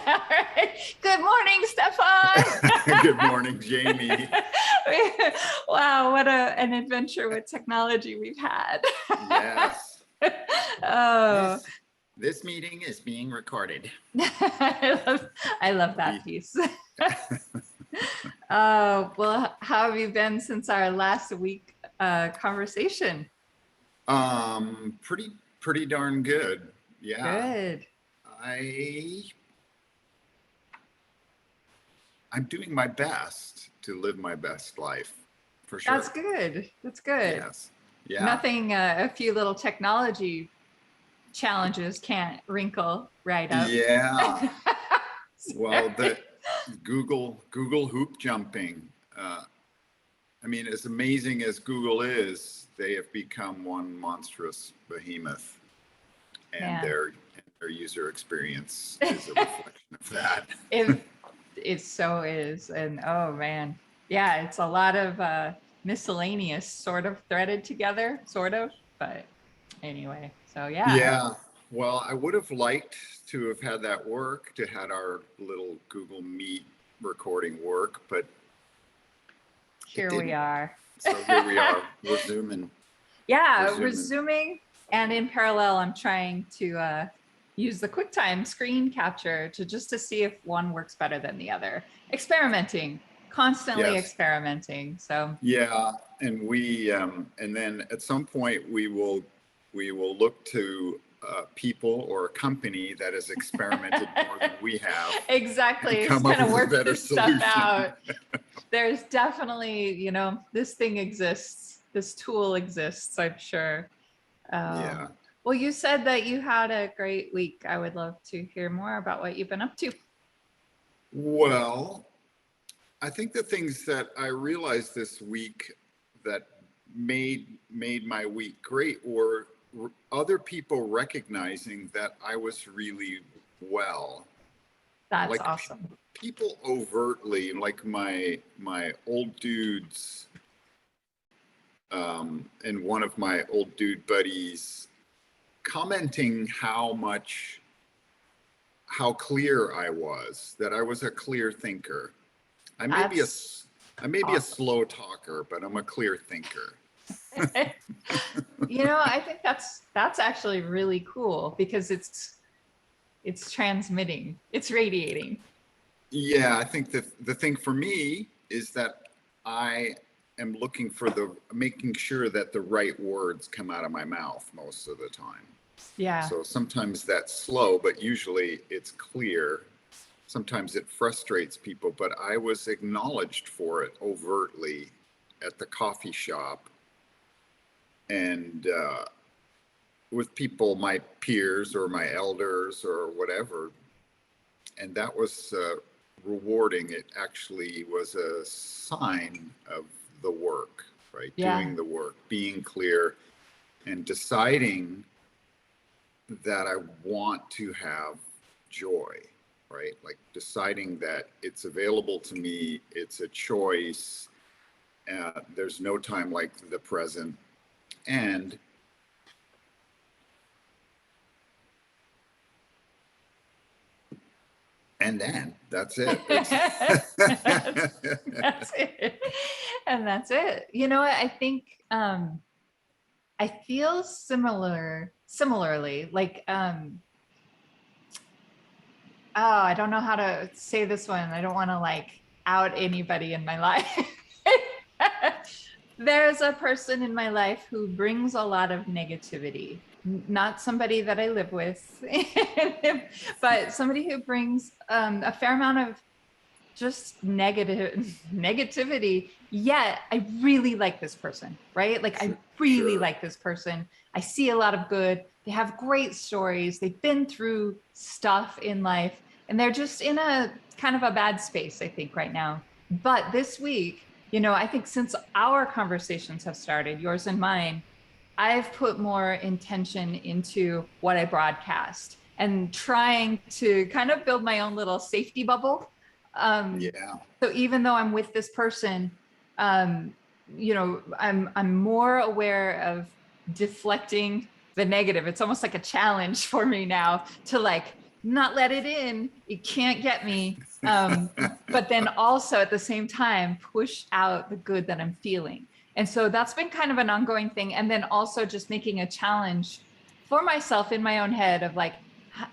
right. Good morning, Stephan. Good morning, Jaimee. Wow, what an adventure with technology we've had. Yes. Oh, This meeting is being recorded. I love that piece. Oh, well, how have you been since our last week conversation? Pretty darn good. Yeah. Good. I'm doing my best to live my best life, for sure. That's good. That's good. Yes. Yeah. Nothing, a few little technology challenges can't wrinkle right up. Yeah. Well, the Google hoop jumping. I mean, as amazing as Google is, they have become one monstrous behemoth, and their user experience is a reflection of that. It so is, and oh man, yeah, it's a lot of miscellaneous sort of threaded together, sort of, but anyway, so yeah. Yeah. Well, I would have liked to have had that work, to had our little Google Meet recording work, but here we are. So here we are. We're zooming. Yeah, we're zooming, and in parallel, I'm trying to use the QuickTime screen capture to see if one works better than the other. Experimenting, constantly experimenting. So yeah, and we and then at some point we will look to people or a company that has experimented more than we have. Exactly. It's kind of work this stuff out. There's definitely, this thing exists. This tool exists, I'm sure. Yeah. Well, you said that you had a great week. I would love to hear more about what you've been up to. Well, I think the things that I realized this week that made my week great were other people recognizing that I was really well. That's awesome. People overtly, like my old dudes, and one of my old dude buddies commenting how clear I was, that I was a clear thinker. I may be a slow talker, but I'm a clear thinker. I think that's actually really cool because it's transmitting, it's radiating. Yeah, I think the thing for me is that I am looking for making sure that the right words come out of my mouth most of the time. Yeah. So sometimes that's slow, but usually it's clear. Sometimes it frustrates people, but I was acknowledged for it overtly at the coffee shop and with people, my peers or my elders or whatever. And that was rewarding. It actually was a sign of the work, right? Yeah. Doing the work, being clear, and deciding that I want to have joy, right? Like deciding that it's available to me, it's a choice. There's no time like the present. And then that's it. That's it. And that's it. You know what? I think I feel similarly, like I don't know how to say this one. I don't want to like out anybody in my life. There's a person in my life who brings a lot of negativity. Not somebody that I live with, but somebody who brings a fair amount of just negativity. Yet I really like this person, right? Like I really like this person. I see a lot of good. They have great stories. They've been through stuff in life, and they're just in a kind of a bad space, I think, right now. But this week, I think since our conversations have started, yours and mine, I've put more intention into what I broadcast and trying to kind of build my own little safety bubble. So even though I'm with this person, I'm more aware of deflecting the negative. It's almost like a challenge for me now to like not let it in. It can't get me. But then also at the same time, push out the good that I'm feeling. And so that's been kind of an ongoing thing. And then also just making a challenge for myself in my own head of like,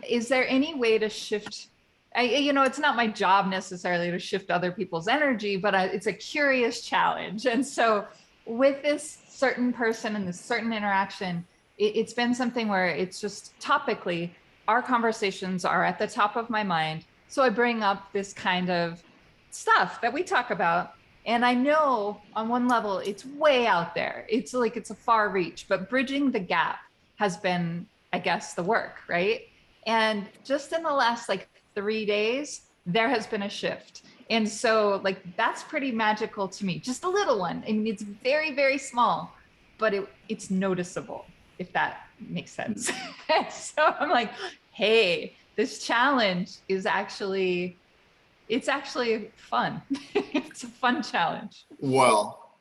is there any way to shift? It's not my job necessarily to shift other people's energy, but it's a curious challenge. And so with this certain person and this certain interaction, it's been something where it's just topically, our conversations are at the top of my mind. So I bring up this kind of stuff that we talk about. And I know on one level, it's way out there. It's like it's a far reach, but bridging the gap has been, I guess, the work, right? And just in the last like 3 days, there has been a shift. And so like that's pretty magical to me. Just a little one. I mean, it's very, very small, but it's noticeable, if that makes sense. So I'm like, hey, this challenge is actually, it's actually fun. It's a fun challenge. Well,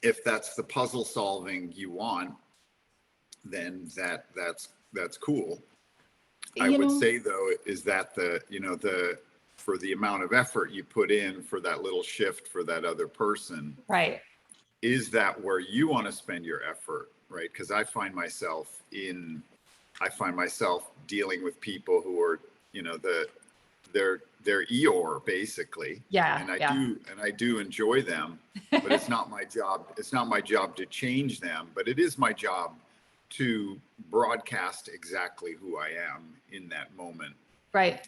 if that's the puzzle solving you want, then that's cool. I would say though, is that for the amount of effort you put in for that little shift for that other person, right? Is that where you want to spend your effort, right? Because I find myself dealing with people who are, they're Eeyore basically. Yeah. And I do enjoy them, but it's not my job. It's not my job to change them, but it is my job to broadcast exactly who I am in that moment. Right.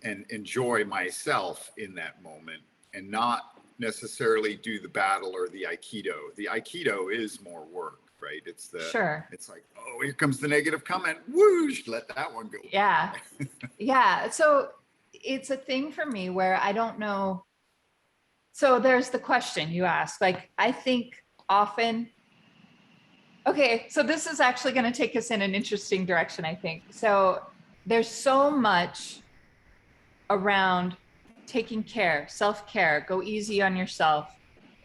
And enjoy myself in that moment and not necessarily do the battle or the Aikido. The Aikido is more work, right? It's like, oh, here comes the negative comment. Whoosh, let that one go. Yeah. Yeah. So it's a thing for me where I don't know. So there's the question you ask, like, I think often, okay, so this is actually going to take us in an interesting direction, I think. So there's so much around taking care, self-care, go easy on yourself.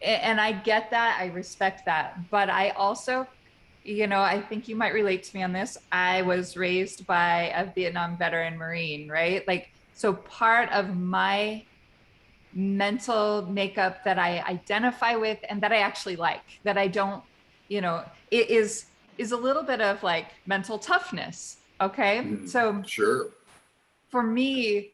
And I get that, I respect that. But I also, I think you might relate to me on this. I was raised by a Vietnam veteran Marine, right? Like, so part of my mental makeup that I identify with and that I actually like, that I don't, it is a little bit of like mental toughness. Okay. So sure. For me,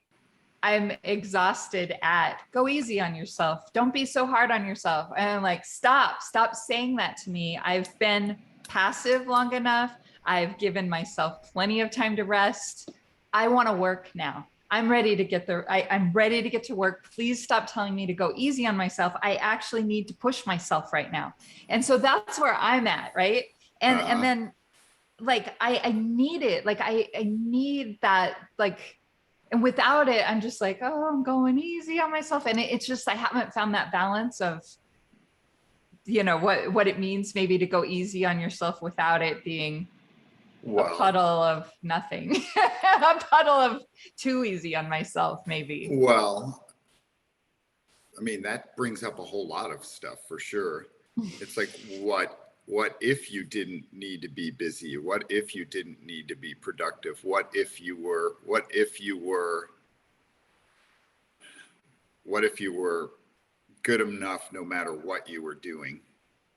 I'm exhausted at go easy on yourself. Don't be so hard on yourself. And I'm like, stop saying that to me. I've been passive long enough. I've given myself plenty of time to rest. I want to work now. I'm ready to get I'm ready to get to work. Please stop telling me to go easy on myself. I actually need to push myself right now. And so that's where I'm at. Right. And then like, I need it. Like, I need that, like, and without it, I'm just like, oh, I'm going easy on myself. And it's just, I haven't found that balance of, what it means maybe to go easy on yourself without it being a puddle of nothing, a puddle of too easy on myself, maybe. Well, I mean, that brings up a whole lot of stuff for sure. It's like, what if you didn't need to be busy? What if you didn't need to be productive? What if you were good enough no matter what you were doing?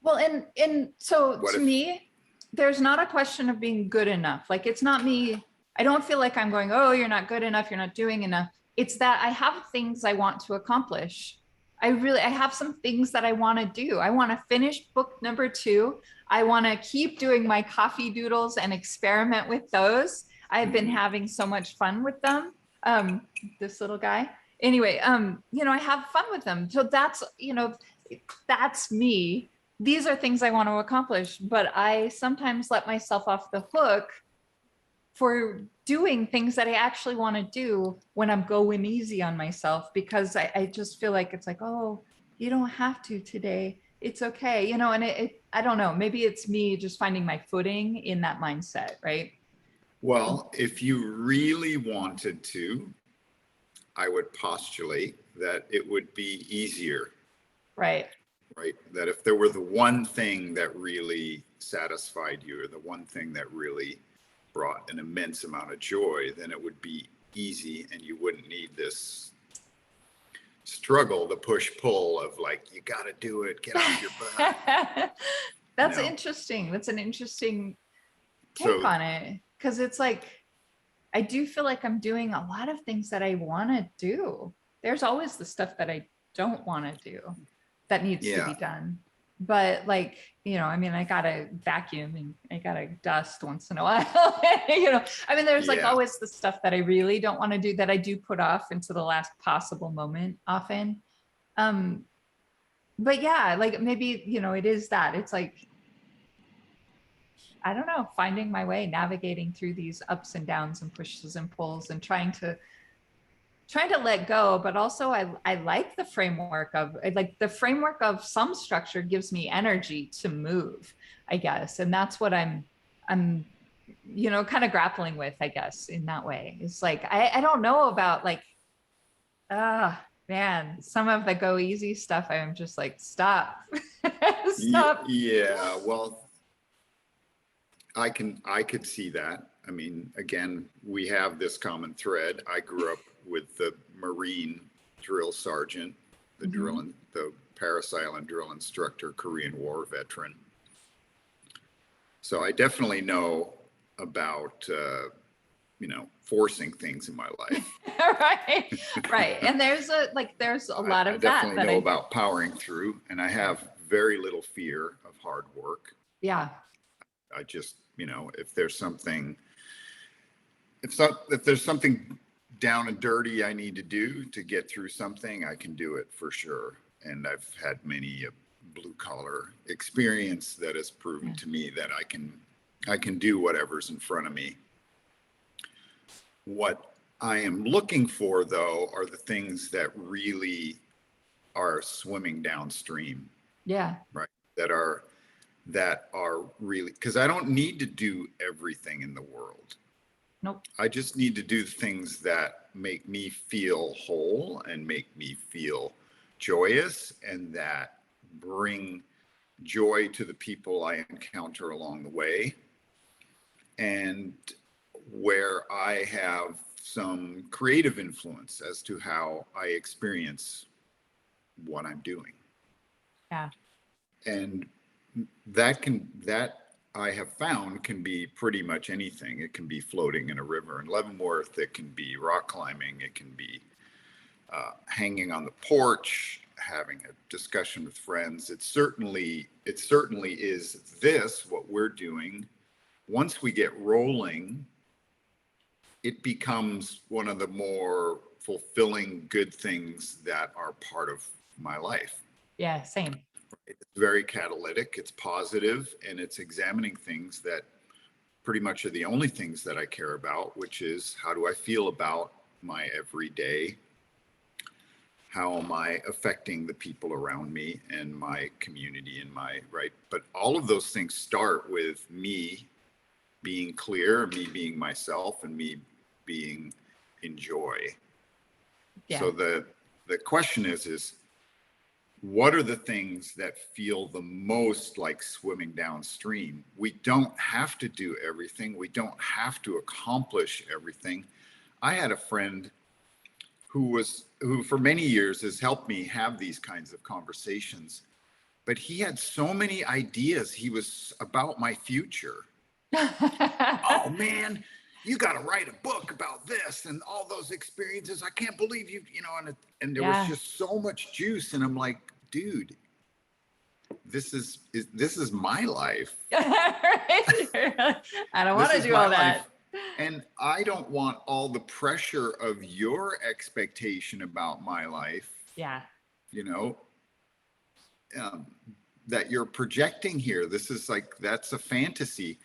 Well, and so to me, there's not a question of being good enough. Like, it's not me. I don't feel like I'm going, oh, you're not good enough. You're not doing enough. It's that I have things I want to accomplish. I have some things that I want to do. I want to finish book number 2. I want to keep doing my coffee doodles and experiment with those. I've been having so much fun with them. This little guy. Anyway, I have fun with them. So that's me. These are things I want to accomplish, but I sometimes let myself off the hook for doing things that I actually want to do when I'm going easy on myself, because I just feel like it's like, oh, you don't have to today. It's okay. And I don't know, maybe it's me just finding my footing in that mindset, right? Well, if you really wanted to, I would postulate that it would be easier. Right. That if there were the one thing that really satisfied you, or the one thing that really brought an immense amount of joy, then it would be easy, and you wouldn't need this struggle, the push pull of like, you got to do it, get off your butt. That's interesting. That's an interesting take So on it. Cause it's like, I do feel like I'm doing a lot of things that I want to do. There's always the stuff that I don't want to do that needs to be done. But like, I mean, I gotta vacuum and I gotta dust once in a while. I mean, there's like always the stuff that I really don't want to do that I do put off into the last possible moment often. But yeah, like maybe, it is that. It's like, I don't know, finding my way, navigating through these ups and downs and pushes and pulls and trying to let go. But also I like the framework of some structure gives me energy to move, I guess. And that's what I'm kind of grappling with, I guess, in that way. It's like, I don't know about like, man, some of the go easy stuff, I'm just like, stop. Stop. Yeah, well, I could see that. I mean, again, we have this common thread. I grew up with the Marine drill sergeant, the Paris Island drill instructor, Korean War veteran. So I definitely know about, forcing things in my life. Right. And there's a lot of I that. definitely know about powering through, and I have very little fear of hard work. Yeah. I just, if there's something down and dirty I need to do to get through something, I can do it for sure. And I've had many blue collar experience that has proven to me that I can do whatever's in front of me. What I am looking for, though, are the things that really are swimming downstream. Yeah. Right. That are really, because I don't need to do everything in the world. Nope. I just need to do things that make me feel whole and make me feel joyous, and that bring joy to the people I encounter along the way, and where I have some creative influence as to how I experience what I'm doing. Yeah. And that I have found can be pretty much anything. It can be floating in a river in Leavenworth. It can be rock climbing. It can be hanging on the porch, having a discussion with friends. It certainly is this, what we're doing. Once we get rolling, it becomes one of the more fulfilling, good things that are part of my life. Yeah, same. It's very catalytic, it's positive, and it's examining things that pretty much are the only things that I care about, which is, how do I feel about my everyday? How am I affecting the people around me and my community and right? But all of those things start with me being clear, me being myself, and me being in joy. Yeah. So the question is what are the things that feel the most like swimming downstream? We don't have to do everything. We don't have to accomplish everything. I had a friend who for many years has helped me have these kinds of conversations, but he had so many ideas. He was about my future. Oh man, you got to write a book about this and all those experiences. I can't believe and there was just so much juice. And I'm like, dude, this is my life. I don't want to do all that. Life. And I don't want all the pressure of your expectation about my life. Yeah. That you're projecting here. This is like, that's a fantasy.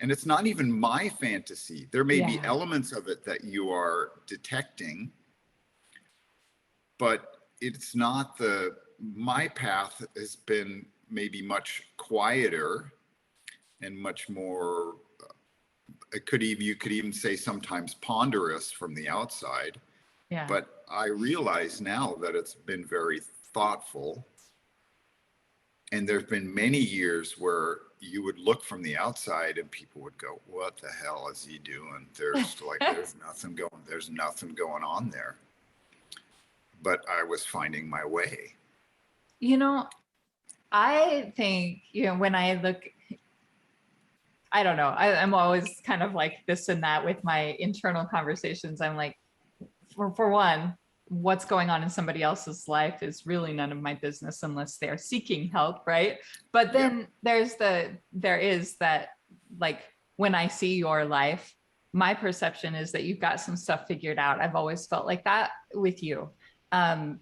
And it's not even my fantasy. There may be elements of it that you are detecting, but it's not my path has been maybe much quieter and much more, you could even say sometimes ponderous from the outside. Yeah. But I realize now that it's been very thoughtful. And there's been many years where you would look from the outside and people would go, what the hell is he doing? There's nothing going on there. But I was finding my way. You know, I think, when I look, I don't know, I'm always kind of like this and that with my internal conversations. I'm like, for one, what's going on in somebody else's life is really none of my business unless they're seeking help, right? But then there is that, like, when I see your life, my perception is that you've got some stuff figured out. I've always felt like that with you, from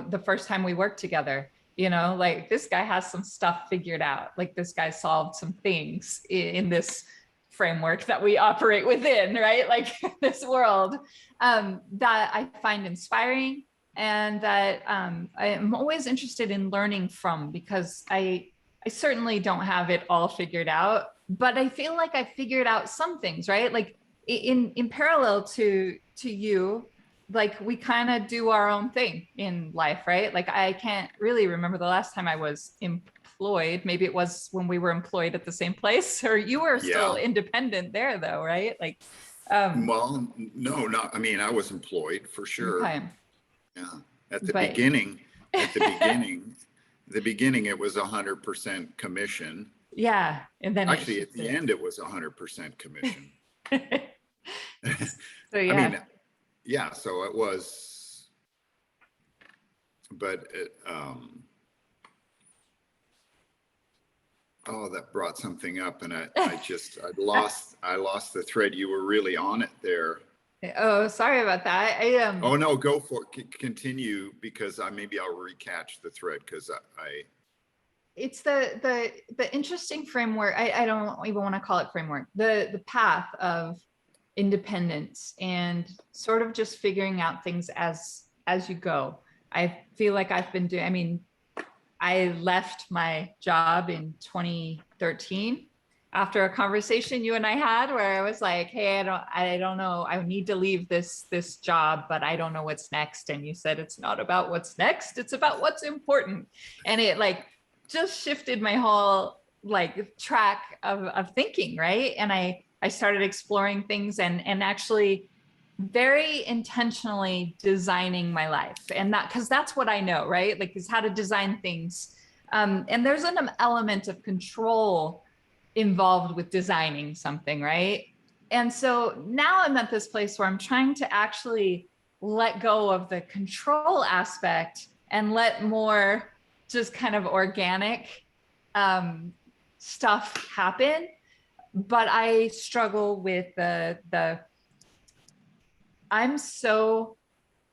the first time we worked together. Like, this guy has some stuff figured out. Like, this guy solved some things in this framework that we operate within, right? Like, this world, that I find inspiring, and that I am always interested in learning from, because I certainly don't have it all figured out, but I feel like I figured out some things, right? Like, in parallel to you, like, we kind of do our own thing in life, right? Like, I can't really remember the last time I was employed. Maybe it was when we were employed at the same place, or you were still independent there, though, right? Like, well, no, not, I mean, I was employed for sure. okay. Yeah. At the But beginning, the beginning, it was 100% commission. yeah, and then Actually, at the end, it was 100% commission. So yeah. I mean, yeah, so it was, but oh, that brought something up, and I lost the thread. You were really on it there. Oh, sorry about that. Oh no, go for it. Continue, because maybe I'll recatch the thread, because I it's the interesting framework. I don't even want to call it framework. The path of independence, and sort of just figuring out things as you go. I feel like I've been doing, I mean, I left my job in 2013 after a conversation you and I had, where I was like, hey, I don't know, I need to leave this job, but I don't know what's next. And you said, it's not about what's next, it's about what's important. And it, like, just shifted my whole, like, track of thinking, right? And I started exploring things, and actually very intentionally designing my life. And that, because that's what I know, right? Like, is how to design things. And there's an element of control involved with designing something, right? And so now I'm at this place where I'm trying to actually let go of the control aspect and let more just kind of organic stuff happen. But I struggle with the I'm so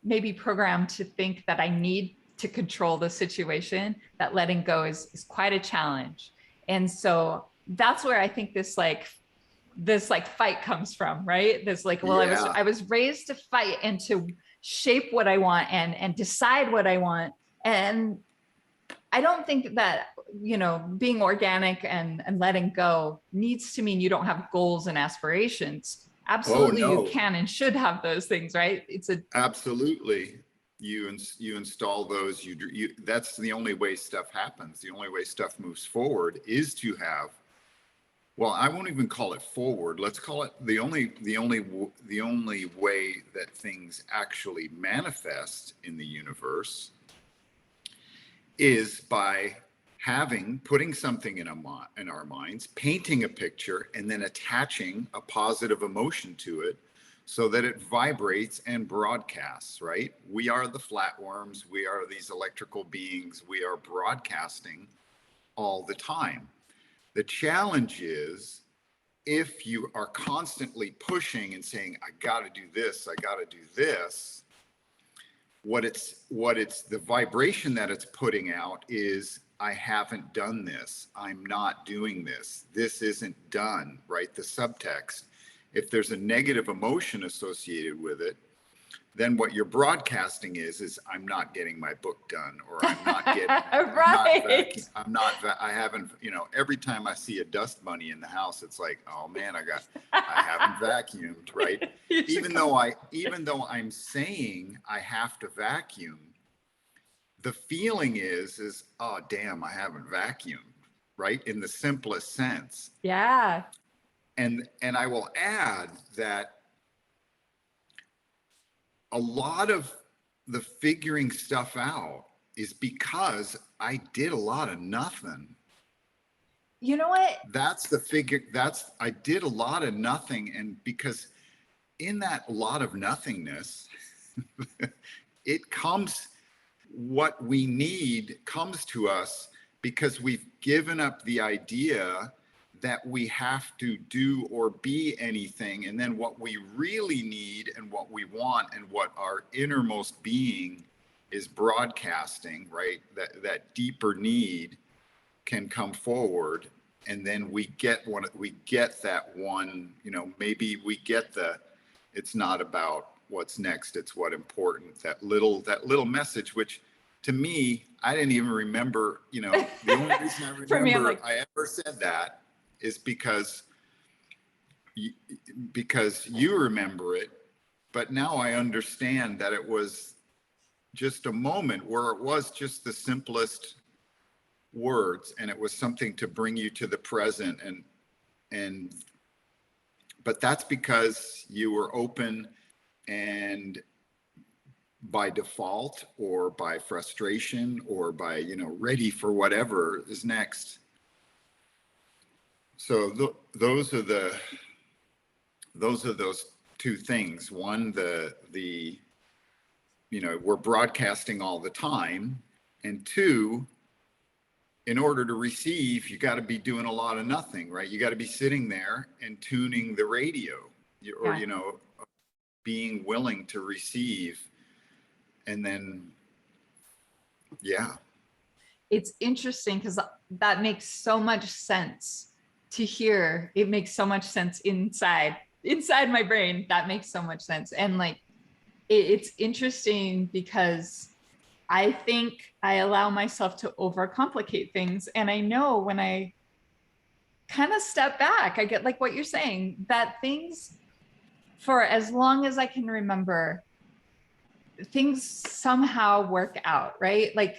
maybe programmed to think that I need to control the situation, that letting go is quite a challenge. And so that's where I think this fight comes from, right? This, like, well, I was raised to fight and to shape what I want and decide what I want. And I don't think that, being organic and letting go needs to mean you don't have goals and aspirations. Absolutely, you can and should have those things, right? Absolutely. You install those. You that's the only way stuff happens. The only way stuff moves forward is to have. Well, I won't even call it forward. Let's call it the only way that things actually manifest in the universe is by putting something in our minds, painting a picture, and then attaching a positive emotion to it so that it vibrates and broadcasts, right? We are the flatworms. We are these electrical beings. We are broadcasting all the time. The challenge is, if you are constantly pushing and saying, I got to do this, I got to do this, what it's the vibration that it's putting out is, I haven't done this. I'm not doing this. This isn't done, right? The subtext. If there's a negative emotion associated with it, then what you're broadcasting is I'm not getting my book done, or I'm not getting, right. I haven't, every time I see a dust bunny in the house, it's like, oh man, I haven't vacuumed, right? Even though I'm saying I have to vacuum, the feeling is, oh damn, I haven't vacuumed. right? In the simplest sense. Yeah. And I will add that a lot of the figuring stuff out is because I did a lot of nothing. You know what? I did a lot of nothing. And because in that lot of nothingness, it comes, what we need comes to us because we've given up the idea that we have to do or be anything. And then what we really need and what we want and what our innermost being is broadcasting, right? That deeper need can come forward. And then we get that one, maybe we get it's not about what's next, it's what important, that little message, which to me, I didn't even remember, the only reason I For me, I'm remember like, I ever said that is because you remember it, but now I understand that it was just a moment where it was just the simplest words, and it was something to bring you to the present, and but that's because you were open, and by default or by frustration or by ready for whatever is next. So those two things. One, we're broadcasting all the time, and two, in order to receive, you got to be doing a lot of nothing, right? You got to be sitting there and tuning the radio, or yeah. being willing to receive. And then, yeah. It's interesting because that makes so much sense to hear. It makes so much sense inside my brain. That makes so much sense. And like, it's interesting because I think I allow myself to overcomplicate things. And I know when I kind of step back, I get like what you're saying, that things, for as long as I can remember, things somehow work out, right? Like,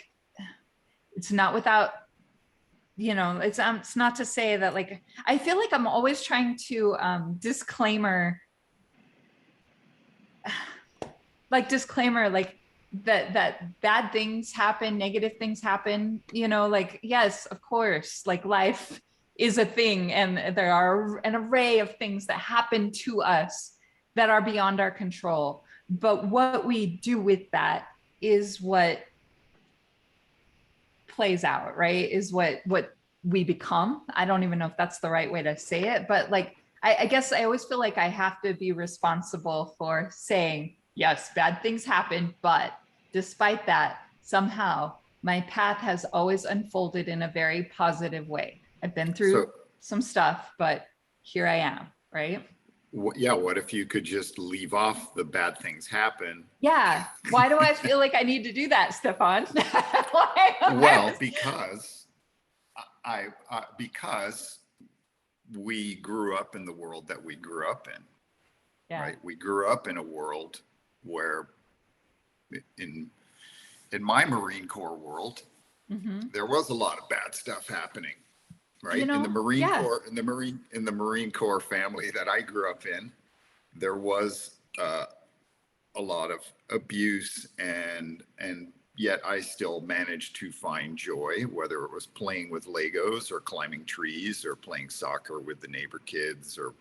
it's not without, it's not to say that, like, I feel like I'm always trying to disclaimer like that bad things happen, negative things happen, like, yes, of course, like life is a thing, and there are an array of things that happen to us that are beyond our control, but what we do with that is what plays out, right? Is what we become. I don't even know if that's the right way to say it, but like, I guess I always feel like I have to be responsible for saying, yes, bad things happen, but despite that, somehow my path has always unfolded in a very positive way. I've been through So, some stuff, but here I am, right? yeah, what if you could just leave off the bad things happen? Yeah. Why do I feel like I need to do that, Stephan? Well, because because we grew up in the world that we grew up in, Yeah. right? We grew up in a world where in my Marine Corps world, Mm-hmm. there was a lot of bad stuff happening, right? In the Marine Yeah. Corps, in the Marine Corps family that I grew up in, there was a lot of abuse, and yet I still managed to find joy, whether it was playing with Legos or climbing trees or playing soccer with the neighbor kids or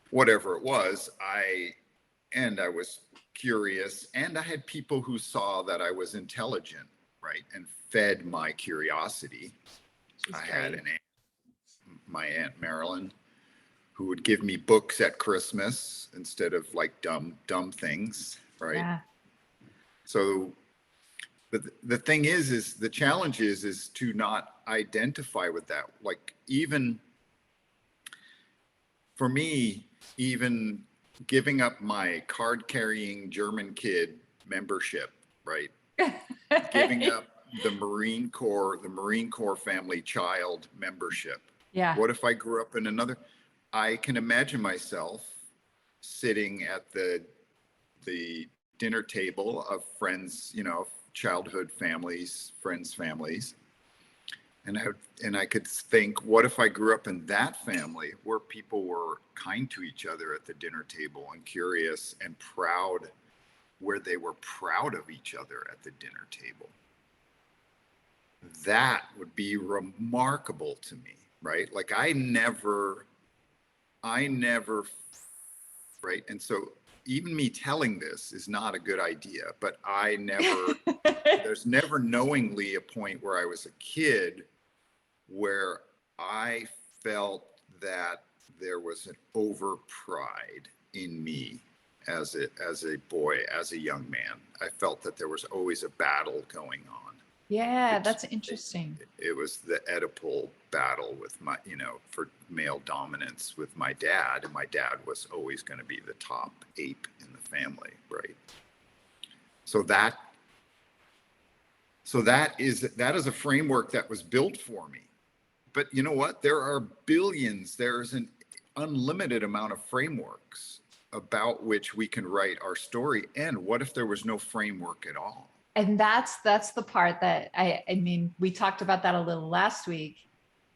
whatever it was. I was curious, and I had people who saw that I was intelligent, right, and fed my curiosity. She's I had great. my Aunt Marilyn, who would give me books at Christmas instead of like dumb things, right? Yeah. So the thing is the challenge is to not identify with that. Like, even for me, even giving up my card carrying German kid membership, right? Giving up the Marine Corps family child membership. Yeah. What if I grew up in another? I can imagine myself sitting at the dinner table of friends, childhood families, friends' families, And I could think, what if I grew up in that family where people were kind to each other at the dinner table and curious and proud, where they were proud of each other at the dinner table? That would be remarkable to me, right? Like I never, right? And so even me telling this is not a good idea, but I never, there's never knowingly a point where I was a kid where I felt that there was an over pride in me as a boy, as a young man. I felt that there was always a battle going on. Yeah, It's, that's interesting. it was the Oedipal battle with my, for male dominance with my dad. And my dad was always going to be the top ape in the family, right? So that is a framework that was built for me. But you know what? There are billions, there's an unlimited amount of frameworks about which we can write our story. And what if there was no framework at all? And that's the part that I mean, we talked about that a little last week.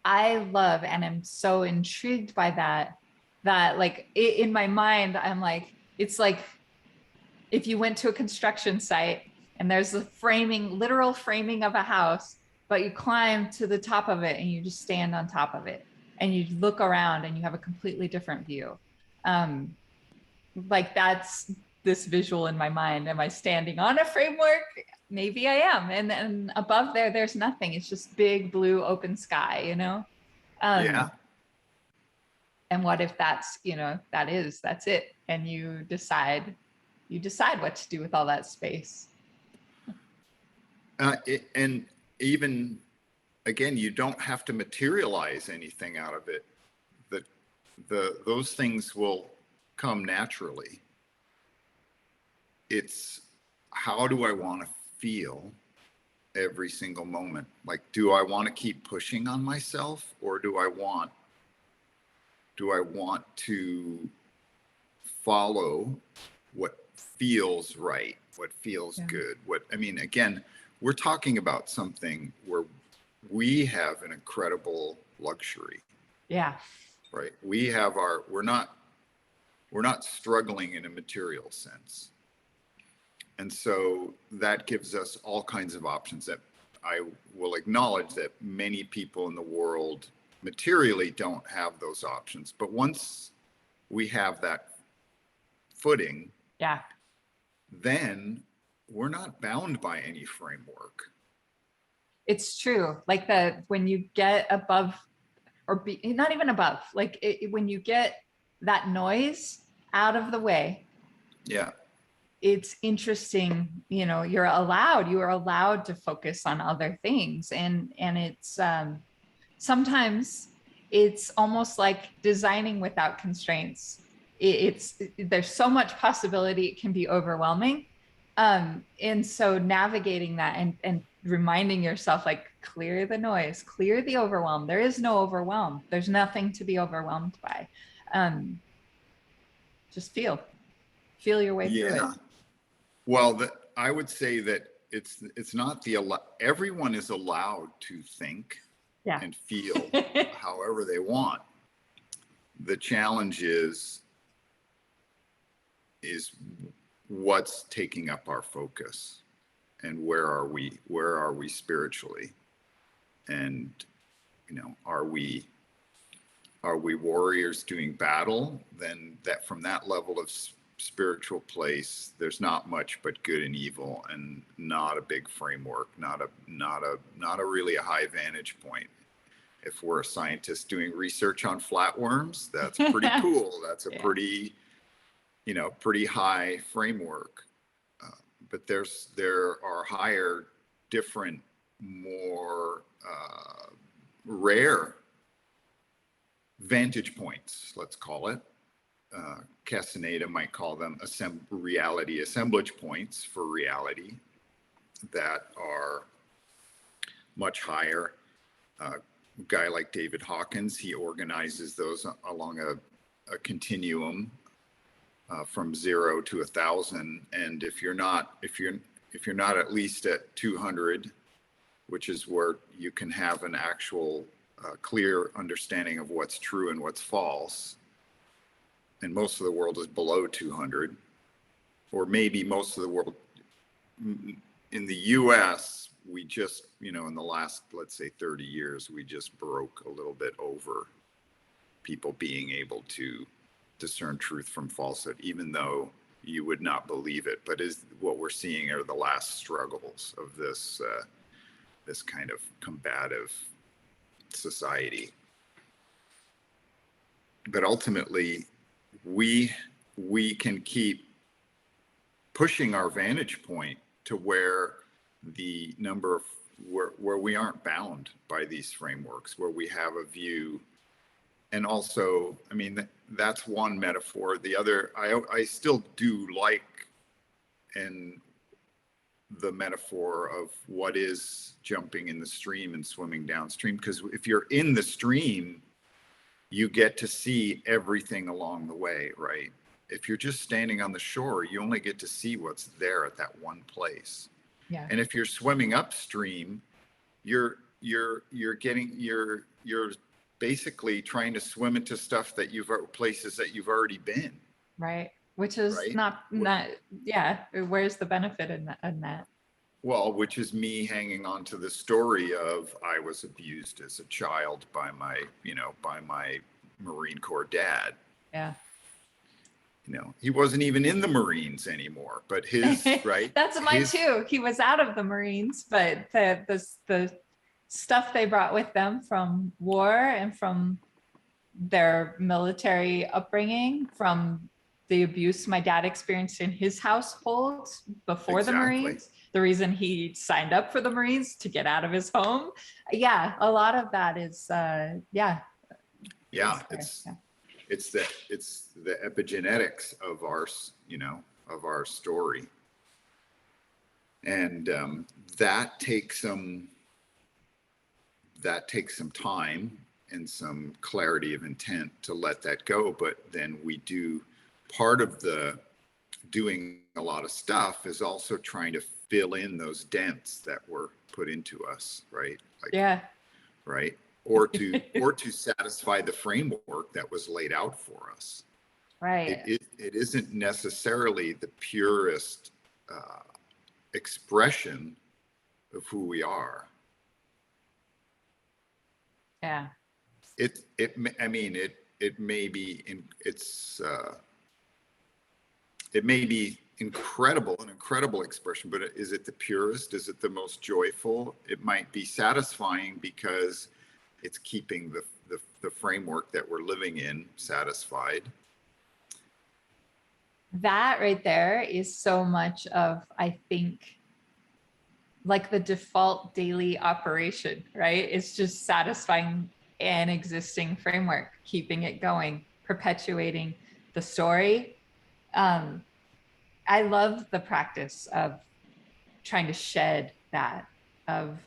I love and I'm so intrigued by that like in my mind, I'm like, it's like if you went to a construction site and there's the literal framing of a house, but you climb to the top of it and you just stand on top of it and you look around and you have a completely different view. Like that's this visual in my mind. Am I standing on a framework? Maybe I am. And then above there's nothing. It's just big blue open sky, Yeah. And what if that's, that's it. And you decide what to do with all that space. And even, again, you don't have to materialize anything out of it. Those things will come naturally. It's how do I want to feel every single moment? Like, do I want to keep pushing on myself, or do I want to follow what feels right, what feels good? Again, we're talking about something where we have an incredible luxury. Yeah. Right. We're not struggling in a material sense. And so that gives us all kinds of options that I will acknowledge that many people in the world materially don't have those options. But once we have that footing, then we're not bound by any framework. It's true. Like when you get above not even above, like when you get that noise out of the way. Yeah. It's interesting, you are allowed to focus on other things. And it's sometimes it's almost like designing without constraints. There's so much possibility, it can be overwhelming. And so navigating that and reminding yourself, like, clear the noise, clear the overwhelm. There is no overwhelm. There's nothing to be overwhelmed by. Just feel your way through it. Well, I would say that it's not everyone is allowed to think and feel however they want. The challenge is what's taking up our focus, and where are we spiritually, and are we warriors doing battle? Then that from that level of spiritual place, there's not much but good and evil, and not a big framework, not a really a high vantage point. If we're a scientist doing research on flatworms, that's pretty cool. That's a pretty high framework. But there are higher, different, more rare vantage points, let's call it. Castaneda might call them reality assemblage points for reality that are much higher. A guy like David Hawkins, he organizes those along a continuum from 0 to 1,000. And if you're not at least at 200, which is where you can have an actual clear understanding of what's true and what's false. And most of the world is below 200, or maybe most of the world. In the US, we just, in the last, let's say 30 years, we just broke a little bit over people being able to discern truth from falsehood, even though you would not believe it. But is what we're seeing are the last struggles of this kind of combative society. But ultimately, we can keep pushing our vantage point to where the number of where we aren't bound by these frameworks, where we have a view. And also, I mean, that's one metaphor. The other, I still do like the metaphor of what is jumping in the stream and swimming downstream, because if you're in the stream, you get to see everything along the way, right? If you're just standing on the shore, you only get to see what's there at that one place. Yeah. And if you're swimming upstream, you're basically trying to swim into stuff places that you've already been. Right. Which is right? not, yeah. Where's the benefit in that? Well, which is me hanging on to the story of I was abused as a child by my Marine Corps dad. Yeah. He wasn't even in the Marines anymore, but his, right? That's mine too. He was out of the Marines, but the stuff they brought with them from war and from their military upbringing, from the abuse my dad experienced in his household before the Marines, the reason he signed up for the Marines to get out of his home. Yeah, a lot of that is, yeah. Yeah, it's the epigenetics of our story, and that takes some time and some clarity of intent to let that go. But then we do, part of the doing a lot of stuff is also trying to fill in those dents that were put into us, right? Yeah. Right. Or to satisfy the framework that was laid out for us. Right. It isn't necessarily the purest expression of who we are. Yeah. It may be it may be an incredible expression, but is it the purest? Is it the most joyful? It might be satisfying because it's keeping the framework that we're living in satisfied. That right there is so much of, I think, like the default daily operation, right? It's just satisfying an existing framework, keeping it going, perpetuating the story. I love the practice of trying to shed that, of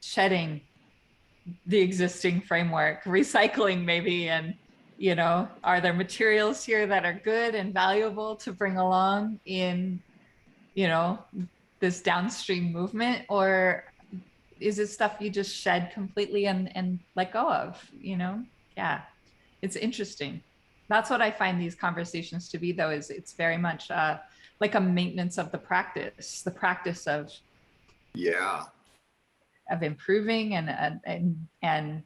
shedding the existing framework, recycling maybe, and are there materials here that are good and valuable to bring along in this downstream movement, or is it stuff you just shed completely and let go of? Yeah, it's interesting. That's what I find these conversations to be, though, is it's very much like a maintenance of the practice of improving and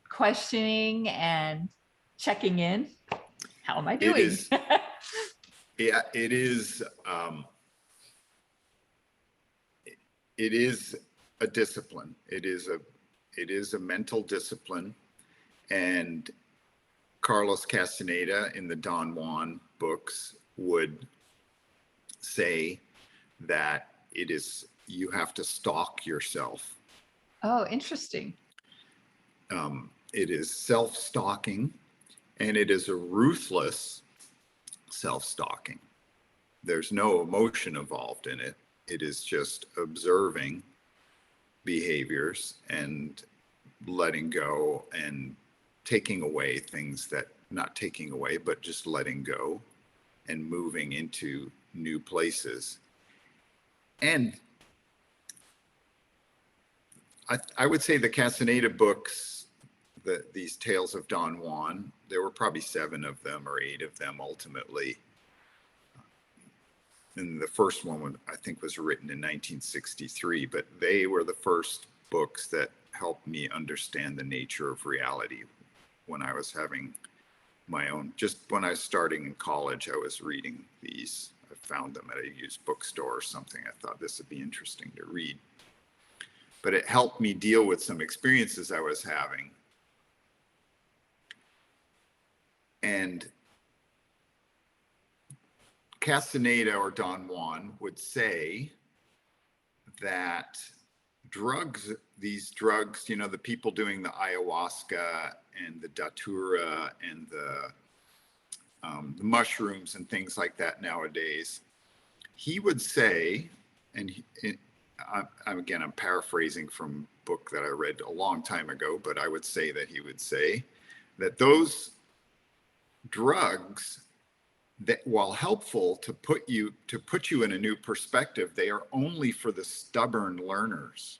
questioning and checking in. How am I doing? It is. Yeah, it is. It is a discipline. It is a mental discipline, and Carlos Castaneda in the Don Juan books would say that you have to stalk yourself. Oh, interesting. It is self-stalking, and it is a ruthless self-stalking. There's no emotion involved in it. It is just observing behaviors and letting go and taking away things that, not taking away, but just letting go and moving into new places. And I would say the Castaneda books, these Tales of Don Juan, there were probably 7 of them or 8 of them ultimately. And the first one, I think, was written in 1963, but they were the first books that helped me understand the nature of reality when I was having my own, just when I was starting in college, I was reading these. I found them at a used bookstore or something. I thought this would be interesting to read. But it helped me deal with some experiences I was having. And Castaneda or Don Juan would say that these drugs, the people doing the ayahuasca and the datura and the mushrooms and things like that nowadays, he would say, and I'm paraphrasing from a book that I read a long time ago, but I would say that he would say that those drugs, that while helpful to put you in a new perspective, they are only for the stubborn learners.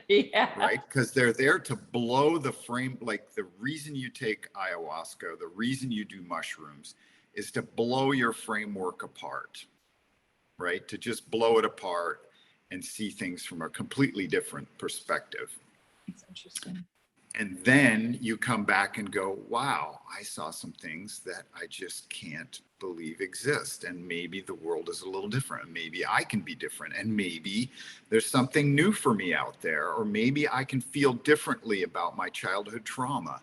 Yeah. Right? Because they're there to blow the frame. Like, the reason you take ayahuasca, the reason you do mushrooms, is to blow your framework apart, right? To just blow it apart and see things from a completely different perspective. It's interesting. And then you come back and go, wow, I saw some things that I just can't believe exist. And maybe the world is a little different. Maybe I can be different. And maybe there's something new for me out there. Or maybe I can feel differently about my childhood trauma,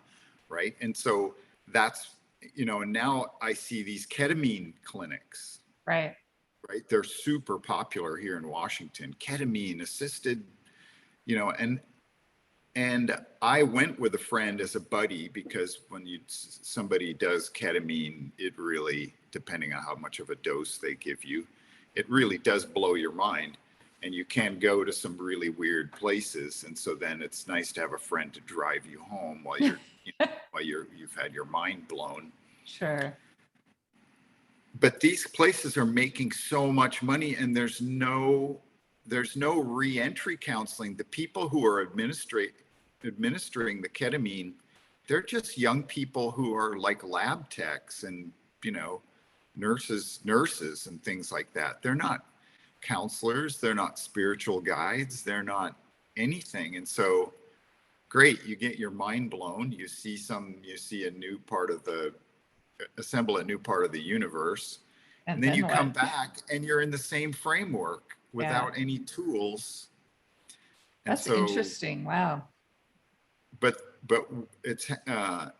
right? And so that's, and now I see these ketamine clinics. Right. Right. They're super popular here in Washington, ketamine assisted, and I went with a friend as a buddy, because when somebody does ketamine, it really, depending on how much of a dose they give you, it really does blow your mind, and you can go to some really weird places. And so then it's nice to have a friend to drive you home while you've had your mind blown. Sure. But these places are making so much money, and there's no re-entry counseling. The people who are administering the ketamine, they're just young people who are like lab techs and, nurses and things like that. They're not counselors. They're not spiritual guides. They're not anything. And so, great, you get your mind blown. You see assemble a new part of the universe. And then you come back and you're in the same framework without any tools. And that's interesting. Wow. But it's, I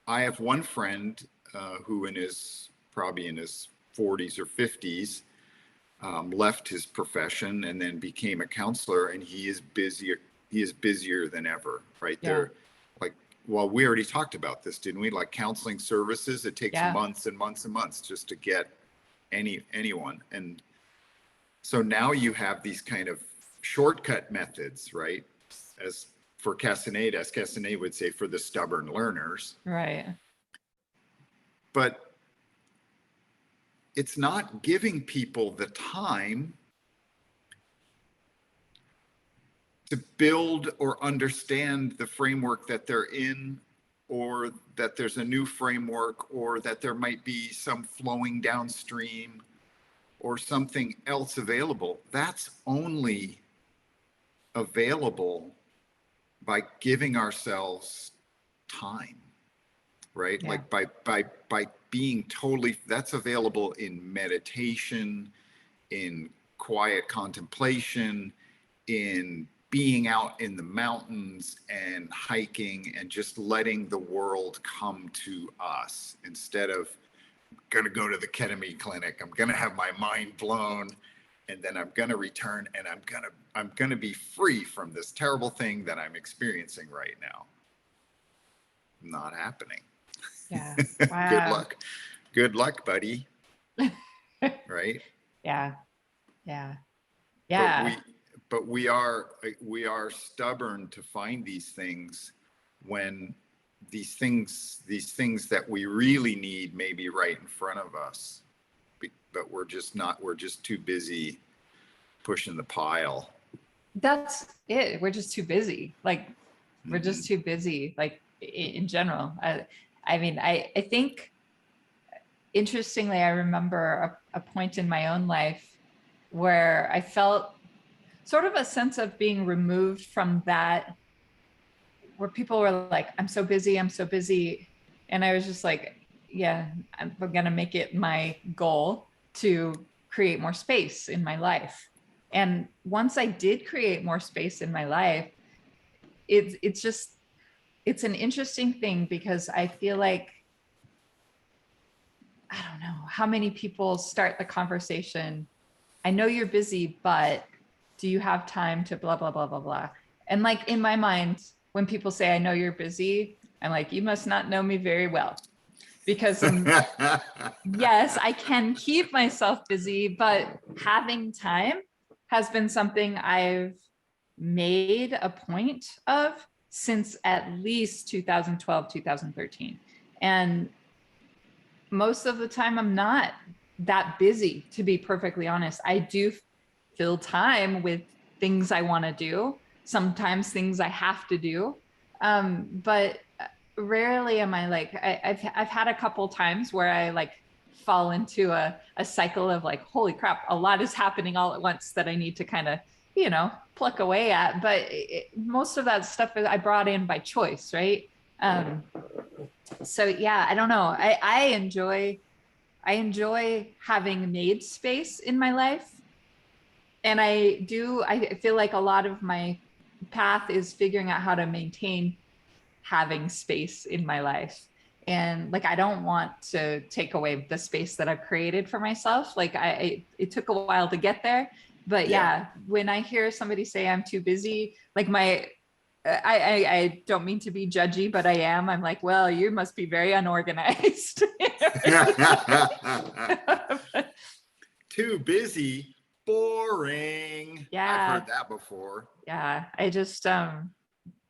have one friend who probably in his 40s or 50s, left his profession and then became a counselor, and he is busier than ever, right? There, like, well, we already talked about this, didn't we? Like, counseling services, it takes months and months and months just to get anyone. And so now you have these kind of shortcut methods, right? As Castaneda would say, for the stubborn learners. Right. But it's not giving people the time to build or understand the framework that they're in, or that there's a new framework, or that there might be some flowing downstream or something else available. That's only available by giving ourselves time, right? Like by being totally, that's available in meditation, in quiet contemplation, in being out in the mountains and hiking and just letting the world come to us, instead of going to go to the ketamine clinic, I'm going to have my mind blown, and then I'm going to return and I'm going to be free from this terrible thing that I'm experiencing right now. Not happening. Yeah. Wow. Good luck, buddy. Right? Yeah. But we are stubborn to find these things, when these things that we really need may be right in front of us, but we're just too busy pushing the pile. That's it. We're just too busy. Like we're Mhm. just too busy, like in general. I mean, I think interestingly, I remember a point in my own life where I felt sort of a sense of being removed from that, where people were like, I'm so busy, I'm so busy. And I was just like, yeah, I'm going to make it my goal to create more space in my life. And once I did create more space in my life, it's just, it's an interesting thing because I feel like, I don't know how many people start the conversation. I know you're busy, but do you have time to blah, blah, blah, blah, blah. And like in my mind, when people say, I know you're busy, I'm like, you must not know me very well. Because yes, I can keep myself busy, but having time has been something I've made a point of since at least 2012, 2013. And most of the time, I'm not that busy, to be perfectly honest. I do fill time with things I want to do, sometimes things I have to do. But rarely am I like, I've had a couple times where I like fall into a cycle of like, holy crap, a lot is happening all at once that I need to kind of, pluck away at. But most of that stuff I brought in by choice, right? Um, so yeah, I don't know. I enjoy having made space in my life. And I feel like a lot of my path is figuring out how to maintain having space in my life. And like, I don't want to take away the space that I've created for myself. Like it took a while to get there, but Yeah. yeah, when I hear somebody say I'm too busy, like I don't mean to be judgy, but I am. I'm like, well, you must be very unorganized. Too busy, boring. I've Yeah, heard that before. yeah.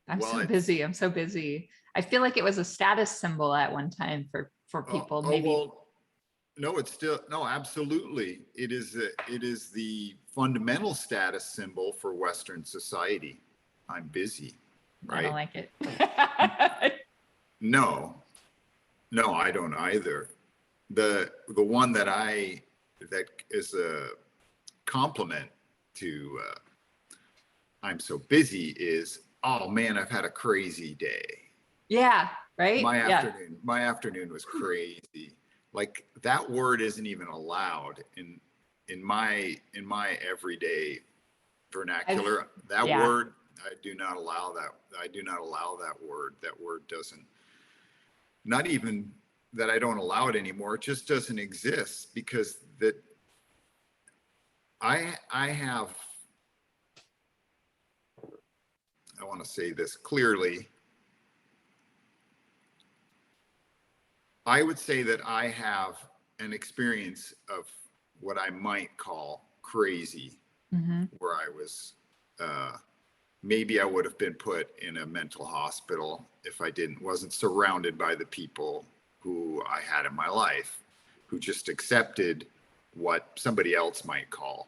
I'm Well, so it's busy. I'm so busy. I feel like it was a status symbol at one time for people. Maybe well, no, it's still no, absolutely. It is the fundamental status symbol for Western society. I'm busy, I don't right? like it. No, no, I don't either. The one that is a compliment to I'm so busy is, oh man, I've had a crazy day. Yeah, right? Yeah. My afternoon was crazy. Like that word isn't even allowed in my everyday I've vernacular. That yeah. word, I do not allow that. I do not allow that word. That word doesn't, not even that I don't allow it anymore. It just doesn't exist because that I have, I want to say this clearly. I would say that I have an experience of what I might call crazy, Hmm. where I was, uh, maybe I would have been put in a mental hospital if I wasn't surrounded by the people who I had in my life, who just accepted what somebody else might call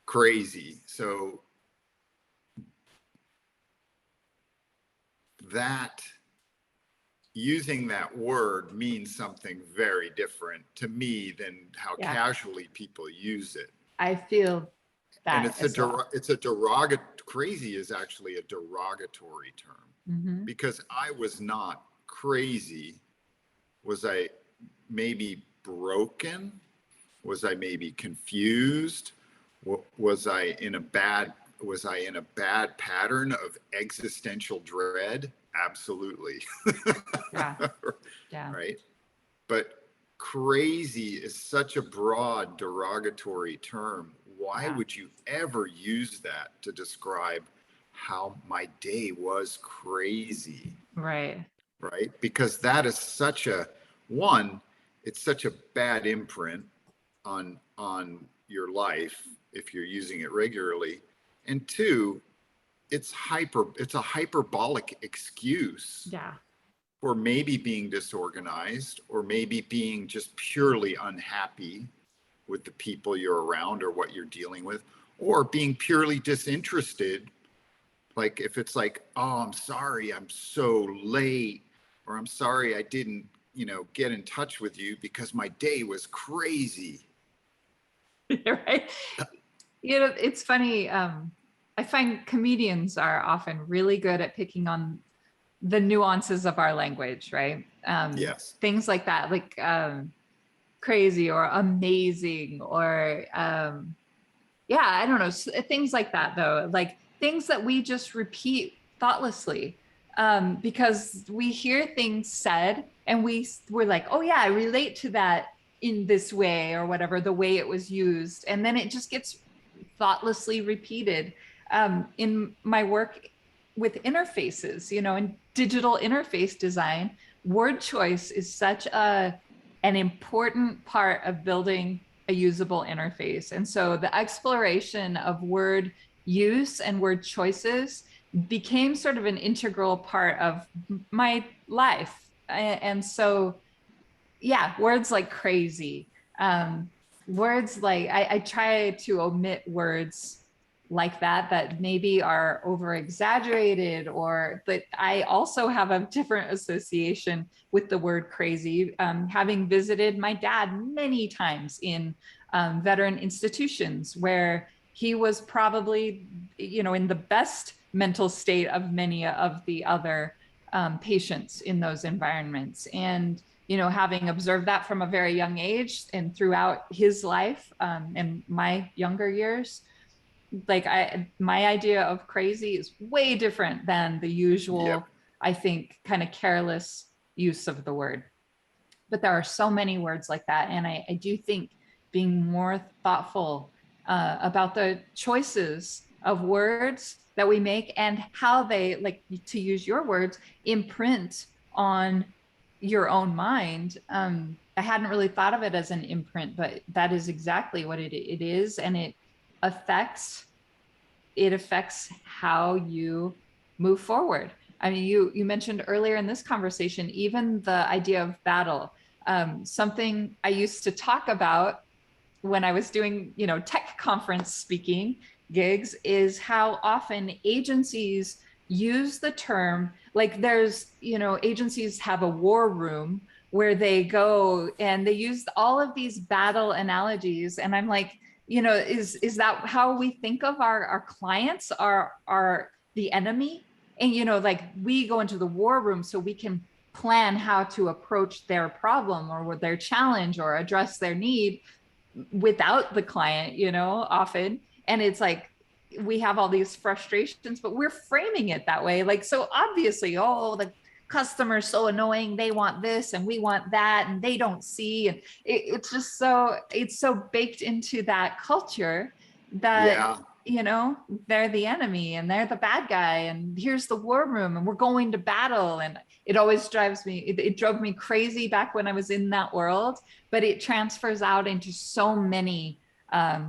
crazy. So that using that word means something very different to me than how Yeah. casually people use it. I feel And that as well. it's a derogatory, crazy is actually a derogatory term, Hmm. because I was not crazy. Was I maybe broken? Was I maybe confused? Was I in a bad pattern of existential dread? Absolutely. Yeah. Yeah. Right? But crazy is such a broad derogatory term. Why Yeah. would you ever use that to describe how my day was crazy? Right. Right? Because that is such a one, it's such a bad imprint on your life if you're using it regularly. And two, it's a hyperbolic excuse Yeah. or maybe being disorganized, or maybe being just purely unhappy with the people you're around or what you're dealing with, or being purely disinterested. Like if it's like, oh, I'm sorry, I'm so late, or I'm sorry I didn't, get in touch with you because my day was crazy. Right. It's funny. I find comedians are often really good at picking on the nuances of our language, right? Yes. Things like that, like crazy or amazing, or yeah, I don't know, things like that though, like things that we just repeat thoughtlessly, because we hear things said and we're like, oh yeah, I relate to that in this way or whatever, the way it was used, and then it just gets thoughtlessly repeated. In my work with interfaces, in digital interface design, word choice is such an important part of building a usable interface. And so the exploration of word use and word choices became sort of an integral part of my life. And so, yeah, words like crazy, words like I try to omit words like that maybe are over exaggerated, or but I also have a different association with the word crazy, having visited my dad many times in veteran institutions where he was probably in the best mental state of many of the other patients in those environments. And having observed that from a very young age and throughout his life, and my younger years, like my idea of crazy is way different than the Yep. usual, I think, kind of careless use of the word. But there are so many words like that. And I do think being more thoughtful about the choices of words that we make and how they, like, to use your words, imprint on your own mind. I hadn't really thought of it as an imprint, but that is exactly what it is. And affects it affects how you move forward. I mean, you mentioned earlier in this conversation, even the idea of battle. Something I used to talk about when I was doing, tech conference speaking gigs is how often agencies use the term, like there's, agencies have a war room where they go and they use all of these battle analogies. And I'm like, is that how we think of our clients, are the enemy? And, like we go into the war room so we can plan how to approach their problem or their challenge or address their need without the client, often. And it's like we have all these frustrations, but we're framing it that way. Like, so obviously, oh, the customer's so annoying. They want this and we want that, and they don't see. And it's just it's so baked into that culture that, Yeah. they're the enemy and they're the bad guy. And here's the war room and we're going to battle. And it always it drove me crazy back when I was in that world, but it transfers out into so many, Well,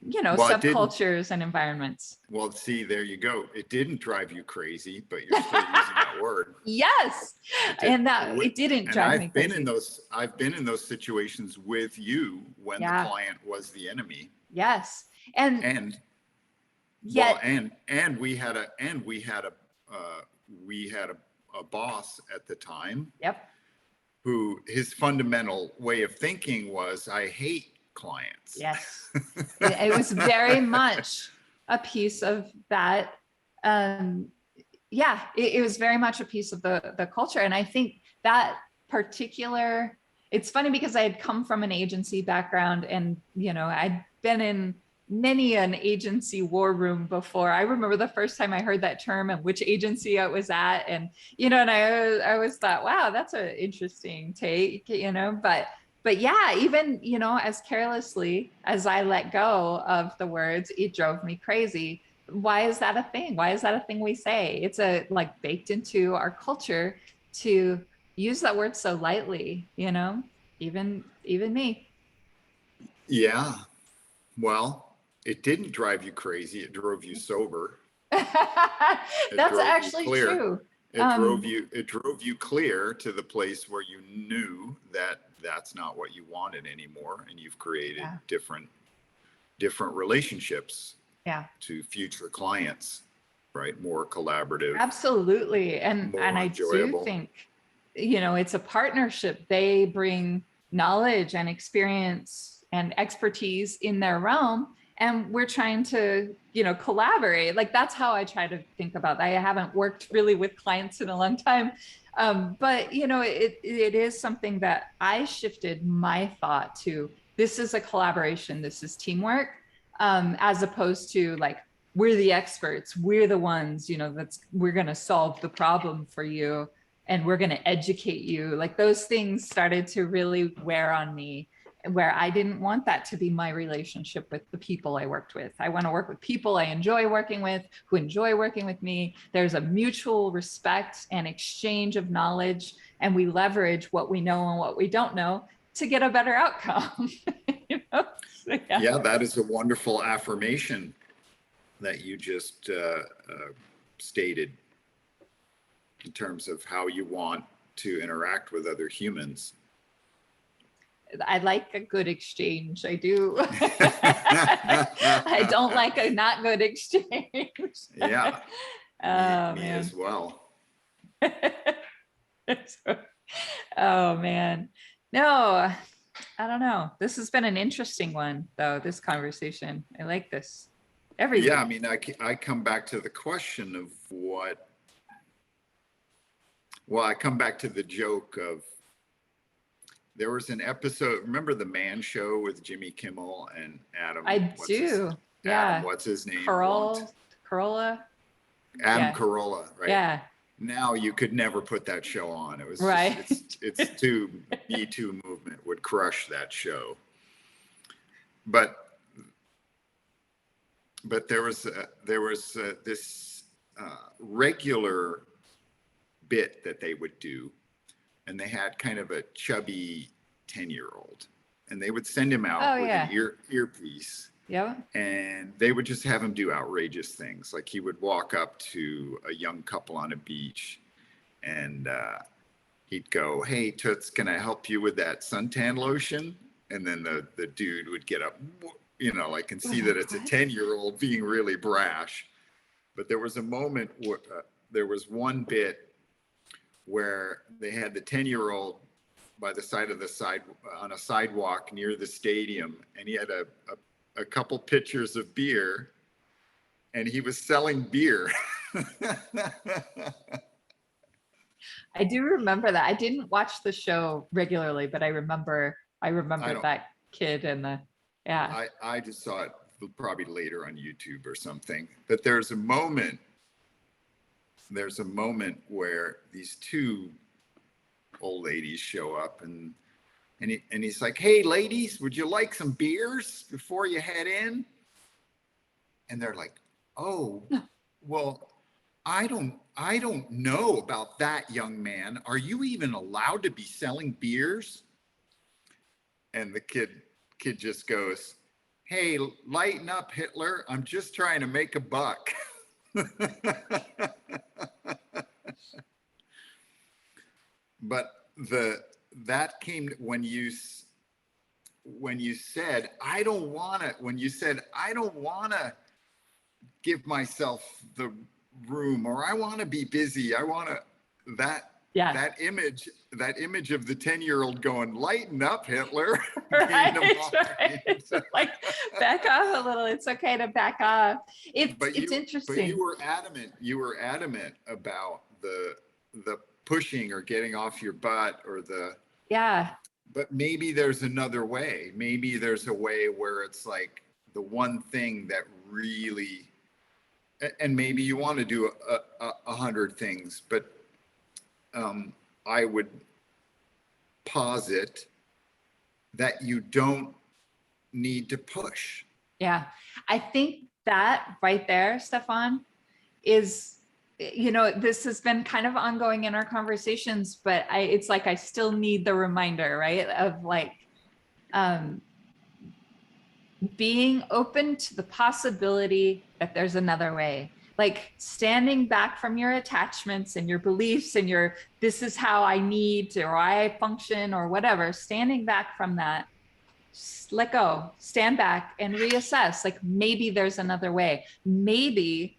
it didn't. subcultures and environments. Well, see, there you go. It didn't drive you crazy, but you're still using that word. Yes. It did. And that it didn't And drive me crazy. I've been in those situations with you when the Yeah. client was the enemy. Yes. And And well, yet, and we had a boss at the time yep. who his fundamental way of thinking was, I hate clients. Yes. It was very much a piece of that. Um, yeah, it was very much a piece of the culture. And I think that particular, it's funny because I had come from an agency background and, I'd been in many an agency war room before. I remember the first time I heard that term and which agency I was at. And, and I always thought, wow, that's an interesting take, but yeah, even, as carelessly as I let go of the words, it drove me crazy. Why is that a thing? Why is that a thing we say? It's like baked into our culture to use that word so lightly, even me. Yeah. Well, it didn't drive you crazy. It drove you sober. It That's drove you actually clear. true. It drove you clear to the place where you knew that that's not what you wanted anymore, and you've created Yeah. different relationships Yeah. to future clients, right? More collaborative, Absolutely. And more I do enjoyable. think, it's a partnership. They bring knowledge and experience and expertise in their realm. And we're trying to, collaborate. Like that's how I try to think about that. I haven't worked really with clients in a long time. But it is something that I shifted my thought to. This is a collaboration. This is teamwork, as opposed to like, we're the experts, we're the ones, we're going to solve the problem for you, and we're going to educate you. Like those things started to really wear on me, where I didn't want that to be my relationship with the people I worked with. I want to work with people I enjoy working with, who enjoy working with me. There's a mutual respect and exchange of knowledge, and we leverage what we know and what we don't know to get a better outcome. So, Yeah, that is a wonderful affirmation that you just stated in terms of how you want to interact with other humans. I like a good exchange. I do. I don't like a not good exchange. Yeah, Oh, me man. as well. Oh, man. No, I don't know. This has been an interesting one, though, this conversation. I like this every Yeah, I week. mean, I come back to the question of I come back to the joke of, there was an episode, remember the Man Show with Jimmy Kimmel and I do. Yeah. What's his name? Corolla. Adam Yeah. Carolla, right? Yeah. Now you could never put that show on. It was Right. it's too, Me Too movement would crush that show. But there was this regular bit that they would do, and they had kind of a chubby 10-year-old, and they would send him out with an earpiece. Yeah. And they would just have him do outrageous things. Like he would walk up to a young couple on a beach, and he'd go, "Hey, Toots, can I help you with that suntan lotion?" And then the dude would get up, and see that it's a 10-year-old being really brash. But there was a moment where there was one bit where they had the 10-year-old by the side of on a sidewalk near the stadium, and he had a couple pitchers of beer, and he was selling beer. I do remember that. I didn't watch the show regularly, but I remember that kid and I just saw it probably later on YouTube or something. But there's a moment where these two old ladies show up, and he's like, "Hey ladies, would you like some beers before you head in?" And they're like, "Oh, well, I don't know about that, young man. Are you even allowed to be selling beers?" And the kid just goes, "Hey, lighten up, Hitler. I'm just trying to make a buck." But that came when you said, "I don't want to give myself the room, or I want to be busy. I want to," that image of the 10-year-old going, "Lighten up, Hitler." Right. Like, back off a little. It's okay to back off. It's interesting. But you were adamant about the pushing or getting off your butt, or but maybe there's another way. Maybe there's a way where it's like the one thing that really, and maybe you want to do 100 things, but I would posit that you don't need to push. Yeah. I think that right there, Stephan, is, this has been kind of ongoing in our conversations, but it's like, I still need the reminder, right? Of like, being open to the possibility that there's another way, like standing back from your attachments and your beliefs and this is how I need to, or I function, or whatever, standing back from that Just let go, stand back and reassess. Like maybe there's another way. Maybe,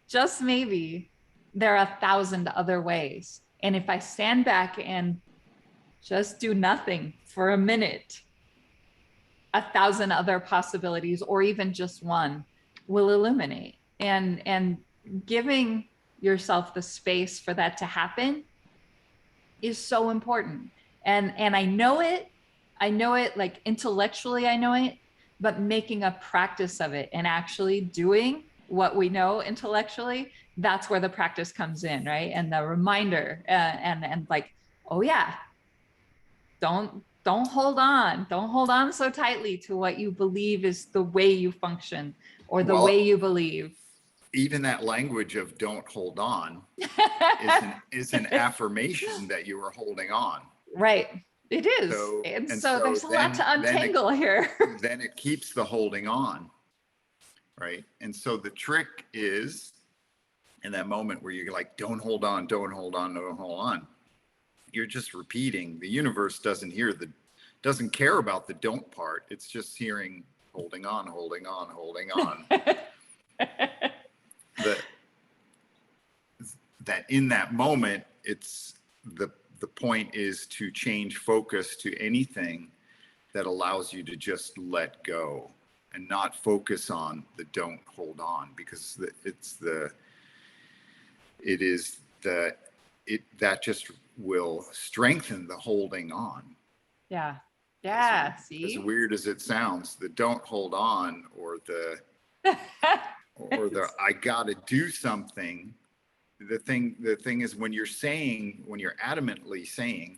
just maybe there are 1,000 other ways. And if I stand back and just do nothing for a minute, 1,000 other possibilities, or even just one, will illuminate. And giving yourself the space for that to happen is so important. And I know it like intellectually, I know it, but making a practice of it and actually doing what we know intellectually, that's where the practice comes in, right? And the reminder, and like, oh yeah, don't hold on so tightly to what you believe is the way you function or the way Well, you believe. even that language of "don't hold on" is an affirmation that you are holding on. Right. It is. So And and so so there's a lot to untangle here. then it keeps the holding on, right? And so the trick is in that moment where you're like, don't hold on, don't hold on, don't hold on. You're just repeating. The universe doesn't care about the don't part. It's just hearing holding on, holding on, holding on. that that in that moment, it's the point is to change focus to anything that allows you to just let go and not focus on the don't hold on, because that just will strengthen the holding on. Yeah. Yeah. As See? weird as it sounds, the don't hold on or the I gotta do something. The thing is when you're adamantly saying,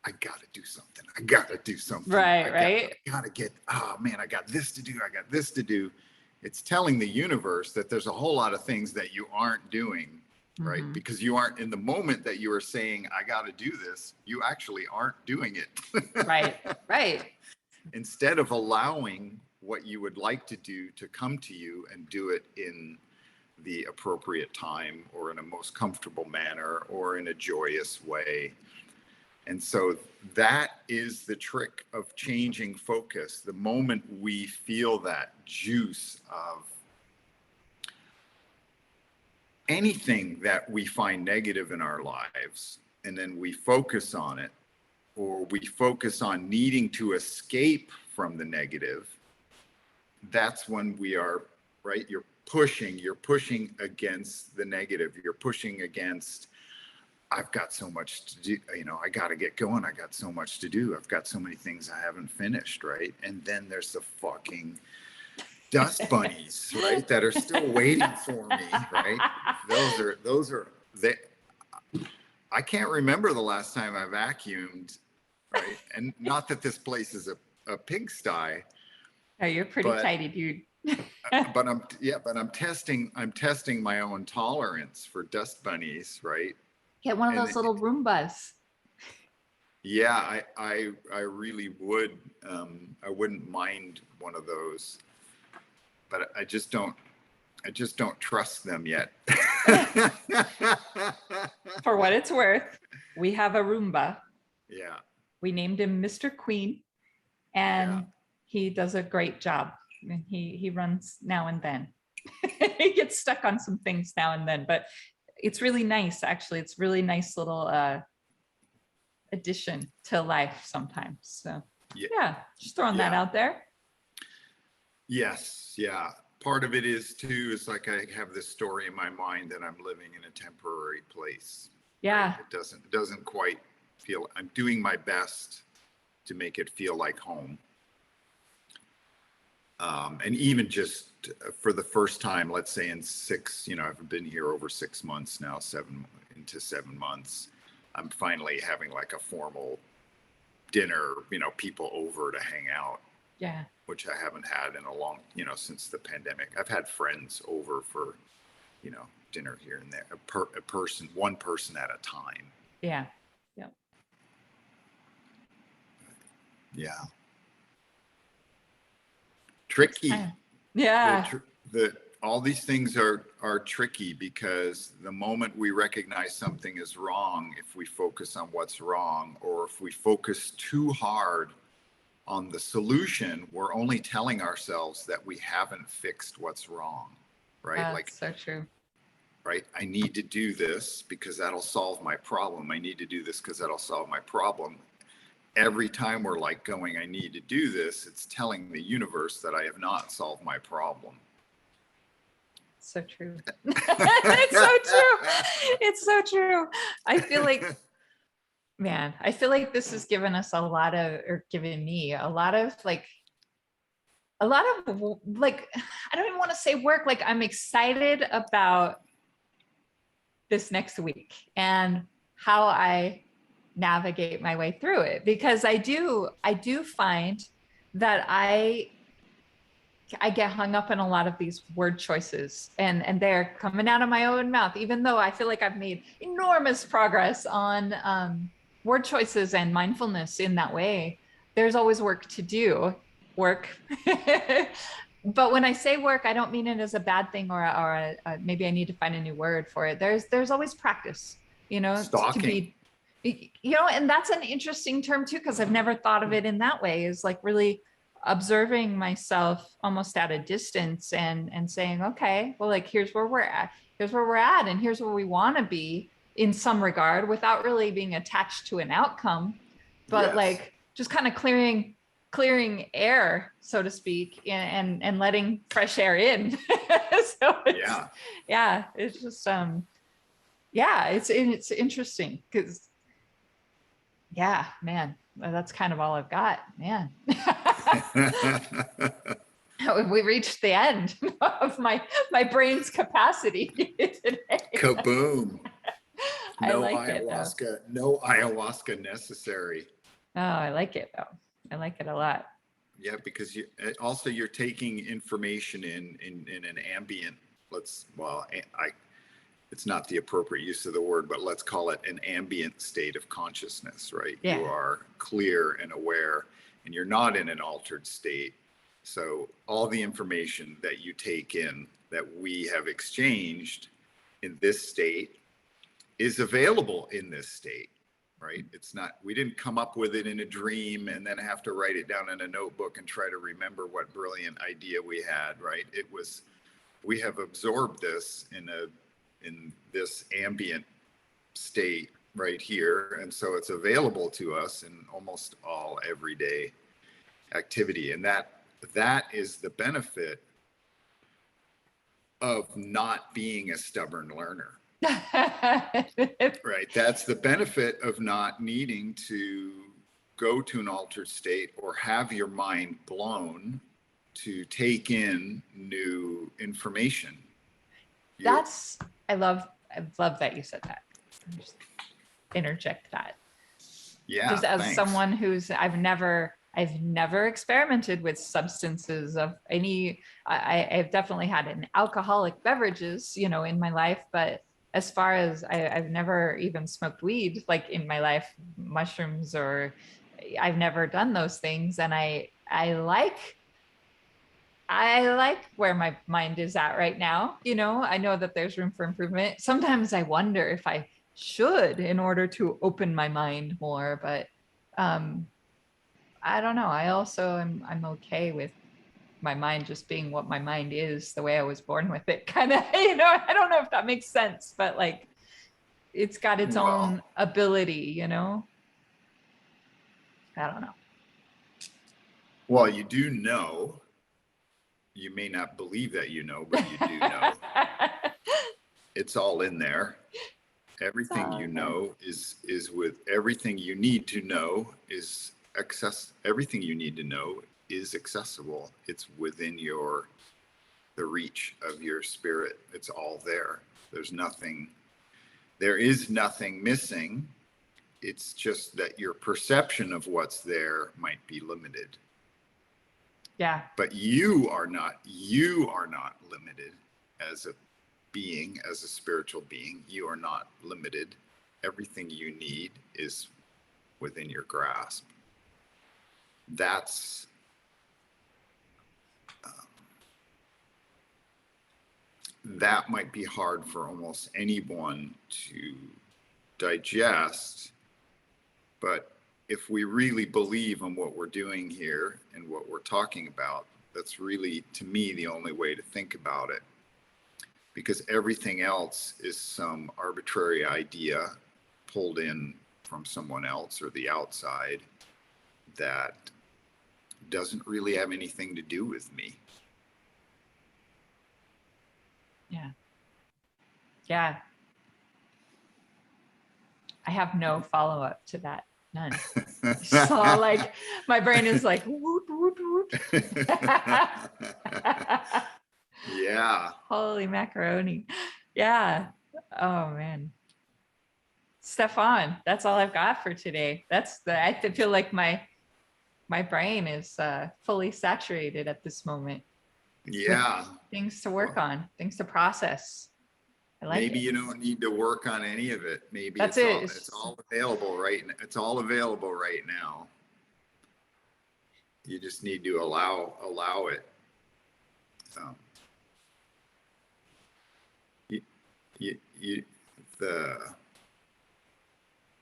I gotta do something. I gotta do something. Right, I gotta get, oh man, I got this to do. I got this to do. It's telling the universe that there's a whole lot of things that you aren't doing, right? Mm-hmm. Because you aren't in the moment that you are saying, I gotta do this, you actually aren't doing it. Right. Instead of allowing what you would like to do to come to you and do it in the appropriate time or in a most comfortable manner or in a joyous way. And so that is the trick of changing focus. The moment we feel that juice of anything that we find negative in our lives, and then we focus on it, or we focus on needing to escape from the negative, that's when we are, right? You're pushing against the negative. You're pushing against, I've got so much to do, I got to get going. I got so much to do. I've got so many things I haven't finished, right? And then there's the fucking dust bunnies, right? That are still waiting for me, right? Those are they. I can't remember the last time I vacuumed, right? And not that this place is a pigsty. Oh, you're pretty tidy, dude. but I'm testing my own tolerance for dust bunnies, right? Get one of those little Roombas. Yeah, I really would. I wouldn't mind one of those, but I just don't trust them yet. For what it's worth, we have a Roomba. Yeah. We named him Mr. Queen, and he does a great job. And he runs now and then. He gets stuck on some things now and then, but it's really nice. Actually, it's really nice little addition to life sometimes. So yeah, just throwing that out there. Yes, yeah. Part of it is too, is like I have this story in my mind that I'm living in a temporary place. Yeah. Right? It doesn't quite feel, I'm doing my best to make it feel like home. And even just for the first time, let's say in I've been here over 6 months now, 7 months. I'm finally having like a formal dinner, people over to hang out. Yeah. Which I haven't had in a long, since the pandemic. I've had friends over for, dinner here and there, one person at a time. Yeah. Yeah. Yeah. Tricky. Yeah. All these things are tricky because the moment we recognize something is wrong, if we focus on what's wrong, or if we focus too hard on the solution, we're only telling ourselves that we haven't fixed what's wrong, right? Like, That's so true. right, I need to do this because that'll solve my problem. I need to do this because that'll solve my problem. Every time we're like going, I need to do this, it's telling the universe that I have not solved my problem. So true. It's so true. It's so true. I feel like, man, I feel like this has given us a lot of, or given me a lot of like, I don't even want to say work. Like, I'm excited about this next week and how I navigate my way through it, because I do find that I get hung up in a lot of these word choices, and they're coming out of my own mouth, even though I feel like I've made enormous progress on word choices and mindfulness in that way. There's always work to do, work. But when I say work, I don't mean it as a bad thing, or maybe I need to find a new word for it. There's always practice, to Stalking. be, and that's an interesting term too, because I've never thought of it in that way, is like really observing myself almost at a distance and saying, okay, well, like, here's where we're at, and here's where we want to be in some regard, without really being attached to an outcome, but Yes. like just kind of clearing air, so to speak, and letting fresh air in. So it's just it's interesting, because man, that's kind of all I've got, man. We reached the end of my brain's capacity today. Kaboom. I No like it though. ayahuasca, no ayahuasca necessary. Oh, I like it though. I like it a lot. Yeah, because you're taking information in an ambient, it's not the appropriate use of the word, but let's call it an ambient state of consciousness, right? Yeah. You are clear and aware, and you're not in an altered state. So all the information that you take in, that we have exchanged in this state, is available in this state, right? It's not, we didn't come up with it in a dream and then have to write it down in a notebook and try to remember what brilliant idea we had, right? It was, we have absorbed this in this ambient state right here. And so it's available to us in almost all everyday activity. And that is the benefit of not being a stubborn learner. Right. That's the benefit of not needing to go to an altered state or have your mind blown to take in new information. I love that you said that. Just interject that. Yeah. Just as thanks. someone who's, I've never experimented with substances of any, I've definitely had an alcoholic beverages, in my life, but as far as I've never even smoked weed, like, in my life, mushrooms, or I've never done those things. And I like where my mind is at right now. I know that there's room for improvement. Sometimes I wonder if I should, in order to open my mind more, but I don't know. I also I'm okay with my mind just being what my mind is, the way I was born with it, kind of. I don't know if that makes sense, but like, it's got its own ability. I don't know. Well, you do know. You may not believe that you know, but you do know. It's all in there. Everything you know is with everything you need to know is everything you need to know is accessible. It's within the reach of your spirit. It's all there. There is nothing missing. It's just that your perception of what's there might be limited. Yeah. But you are not limited as a being, as a spiritual being. You are not limited. Everything you need is within your grasp. That might be hard for almost anyone to digest, but if we really believe in what we're doing here and what we're talking about, that's really, to me, the only way to think about it. Because everything else is some arbitrary idea pulled in from someone else or the outside that doesn't really have anything to do with me. Yeah. Yeah. I have no follow-up to that. None. So like my brain is like woot, woot, woot. Yeah. Holy macaroni. Yeah. Oh man. Stephan, that's all I've got for today. I feel like my brain is fully saturated at this moment. Yeah. Things to work on, things to process. I like Maybe it. you don't need to work on any of it. Maybe That's it's all available right now. It's all available right now. You just need to allow it. You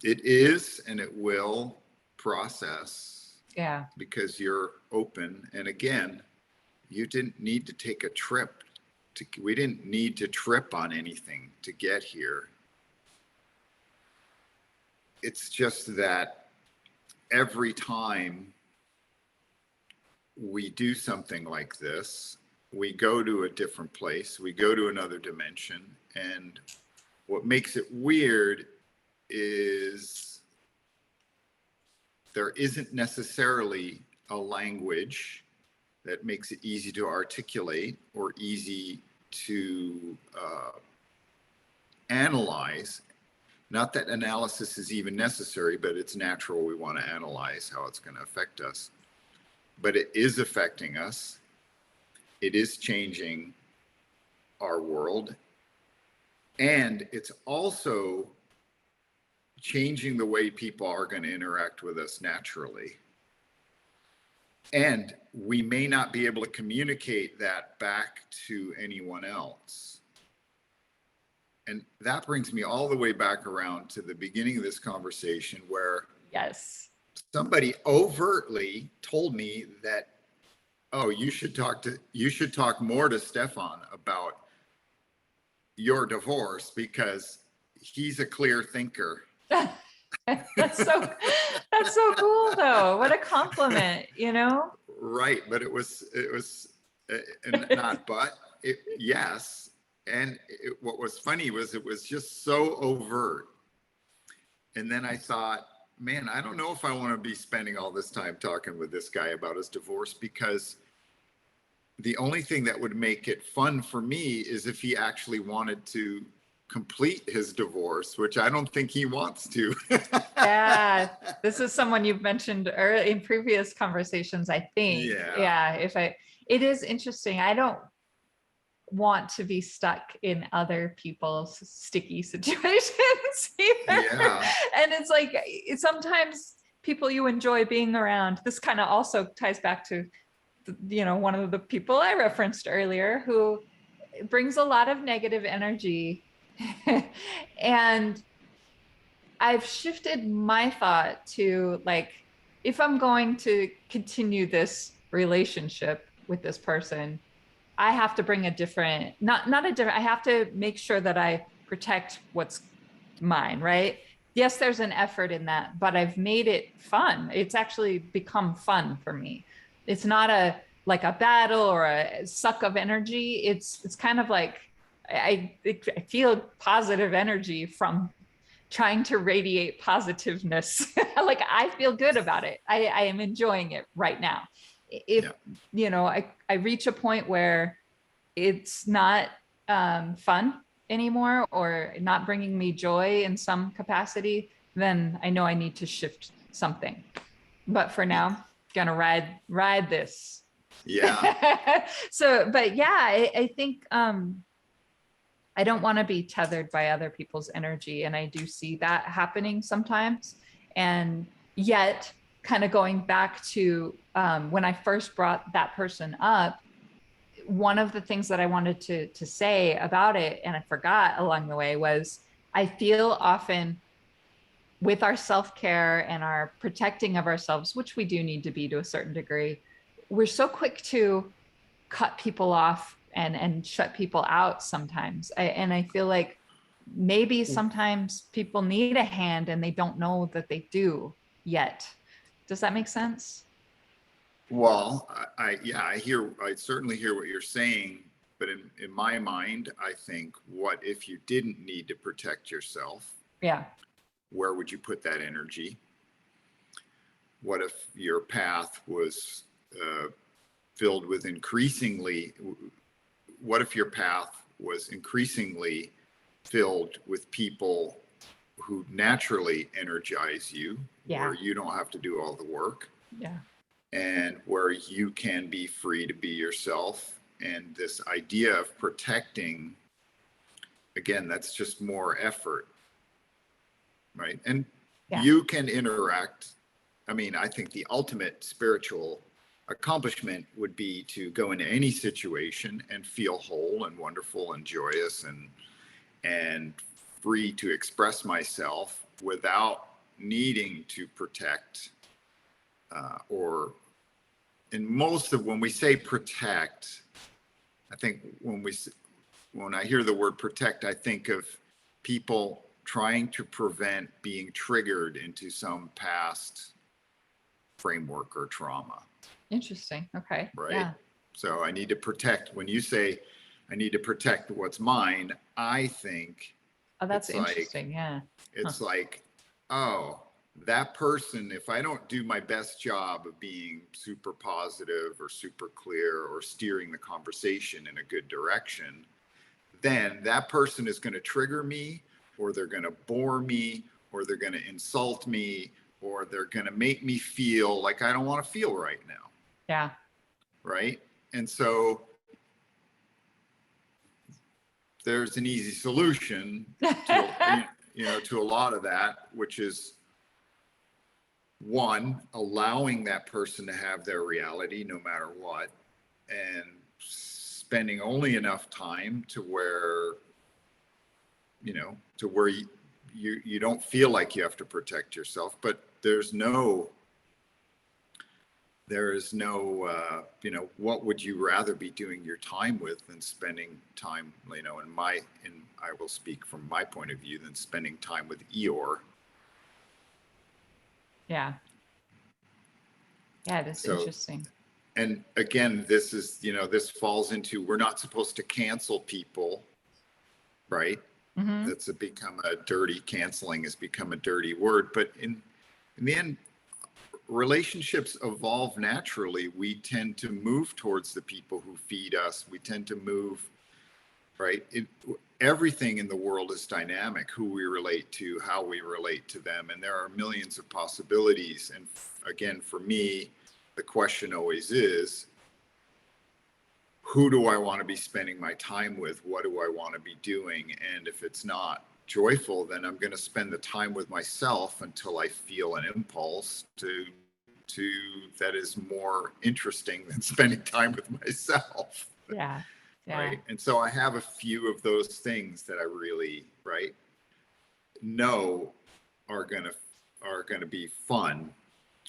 it is and it will process. Yeah. Because you're open. And again, you didn't need to take a trip. We didn't need to trip on anything to get here. It's just that every time we do something like this, we go to a different place, we go to another dimension. And what makes it weird is there isn't necessarily a language that makes it easy to articulate or easy to analyze. Not that analysis is even necessary, but it's natural. We want to analyze how it's going to affect us. But it is affecting us. It is changing our world. And it's also changing the way people are going to interact with us naturally. And we may not be able to communicate that back to anyone else. And that brings me all the way back around to the beginning of this conversation where yes, somebody overtly told me that, oh, you should talk more to Stephan about your divorce because he's a clear thinker. that's so cool though. What a compliment, you know? Right, but it was not but it yes. And what was funny was it was just so overt. And then I thought, man, I don't know if I want to be spending all this time talking with this guy about his divorce, because the only thing that would make it fun for me is if he actually wanted to complete his divorce, which I don't think he wants to. Yeah, this is someone you've mentioned early in previous conversations, I think. Yeah. It is interesting. I don't want to be stuck in other people's sticky situations either. Yeah. And it's like, sometimes people you enjoy being around, this kind of also ties back to, one of the people I referenced earlier who brings a lot of negative energy. And I've shifted my thought to like, if I'm going to continue this relationship with this person, I have to bring a different, I have to make sure that I protect what's mine, right? Yes, there's an effort in that, but I've made it fun. It's actually become fun for me. It's not like a battle or a suck of energy. It's kind of like, I feel positive energy from trying to radiate positiveness. Like I feel good about it. I am enjoying it right now. If, I reach a point where it's not fun anymore or not bringing me joy in some capacity, then I know I need to shift something. But for now, gonna ride this. Yeah. But yeah, I think I don't want to be tethered by other people's energy. And I do see that happening sometimes. And yet, kind of going back to when I first brought that person up, one of the things that I wanted to say about it, and I forgot along the way, was I feel often with our self-care and our protecting of ourselves, which we do need to be to a certain degree, we're so quick to cut people off and shut people out sometimes. And I feel like maybe sometimes people need a hand and they don't know that they do yet. Does that make sense? Well, I certainly hear what you're saying, but in my mind, I think, what if you didn't need to protect yourself? Yeah. Where would you put that energy? What if your path was filled with what if your path was increasingly filled with people who naturally energize you, Yeah. where you don't have to do all the work? Yeah. And where you can be free to be yourself. And this idea of protecting, again, that's just more effort, right? And Yeah. you can interact. I mean, I think the ultimate spiritual accomplishment would be to go into any situation and feel whole and wonderful and joyous and free to express myself without needing to protect or in most of when we say protect, I think when I hear the word protect, I think of people trying to prevent being triggered into some past framework or trauma. Interesting. Okay. Right. Yeah. So I need to protect. When you say I need to protect what's mine, I think Oh, that's it's interesting. Yeah. it's like, oh, that person, if I don't do my best job of being super positive or super clear or steering the conversation in a good direction, then that person is going to trigger me, or they're going to bore me, or they're going to insult me, or they're going to make me feel like I don't want to feel right now. Yeah. Right. And so there's an easy solution to a lot of that, which is one, allowing that person to have their reality no matter what, and spending only enough time to where you don't feel like you have to protect yourself. But there is no what would you rather be doing your time with than spending time, I will speak from my point of view, than spending time with Eeyore. Yeah. Yeah, that's interesting. And again, this falls into, we're not supposed to cancel people, right? Mm-hmm. Canceling has become a dirty word. But in the end, relationships evolve naturally. We tend to move towards the people who feed us. We tend to move, right? Everything in the world is dynamic, who we relate to, how we relate to them. And there are millions of possibilities. And again, for me, the question always is, who do I want to be spending my time with? What do I want to be doing? And if it's not joyful, then I'm going to spend the time with myself until I feel an impulse to that is more interesting than spending time with myself. Yeah. Yeah. Right. And so I have a few of those things that I really, know are going to be fun.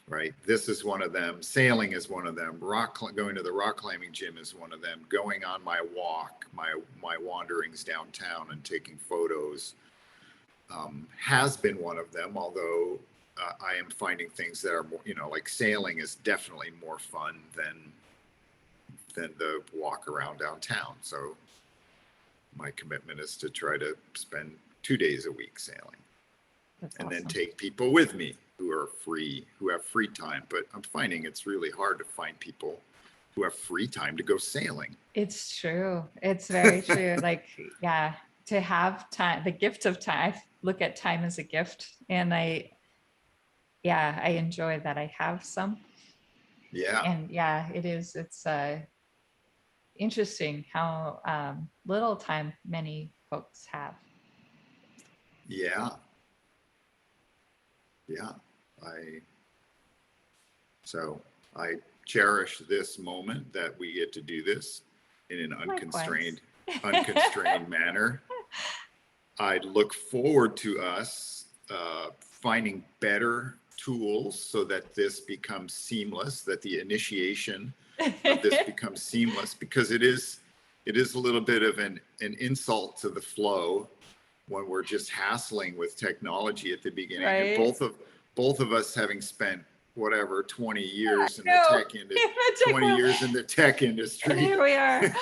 Right. This is one of them. Sailing is one of them. Going to the rock climbing gym is one of them. Going on my walk, my wanderings downtown and taking photos has been one of them. Although I am finding things that are more, like sailing is definitely more fun than the walk around downtown. So my commitment is to try to spend 2 days a week sailing. That's and awesome. Then take people with me who have free time. But I'm finding it's really hard to find people who have free time to go sailing. It's true. It's very true. Yeah, to have time, the gift of time. I look at time as a gift, and I enjoy that I have some. Yeah. And yeah, it's interesting how little time many folks have. Yeah. I cherish this moment that we get to do this in an unconstrained manner. I look forward to us finding better tools so that this becomes seamless, that the initiation of this becomes seamless, because it is a little bit of an insult to the flow when we're just hassling with technology at the beginning. Right. And both of us having spent whatever 20 years in the tech industry, 20 years in the tech industry. And here we are.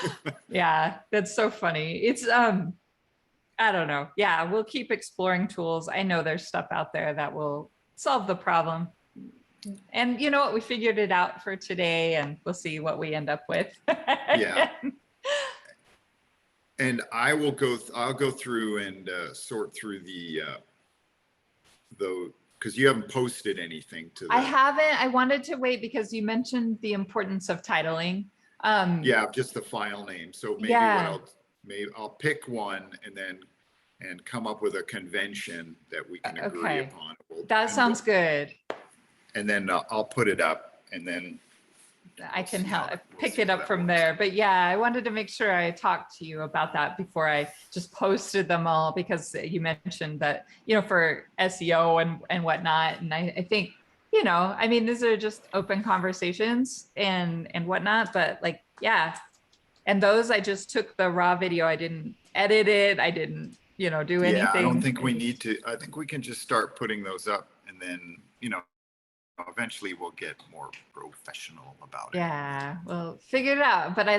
Yeah, that's so funny. It's I don't know. Yeah, we'll keep exploring tools. I know there's stuff out there that will solve the problem. And you know what? We figured it out for today, and we'll see what we end up with. Yeah. And I'll go through and sort through because you haven't posted anything to I haven't. I wanted to wait because you mentioned the importance of titling. Yeah, just the file name. So maybe I'll pick one and come up with a convention that we can agree upon. That sounds good. And then I'll put it up, and then I can pick it up from there. But yeah, I wanted to make sure I talked to you about that before I just posted them all, because you mentioned that, for SEO and whatnot. And I think, I mean, these are just open conversations and whatnot, but like, yeah. And those, I just took the raw video. I didn't edit it. I didn't, do anything. Yeah, I don't think we need to. I think we can just start putting those up, and then, eventually we'll get more professional about it. Yeah, well, figure it out. But I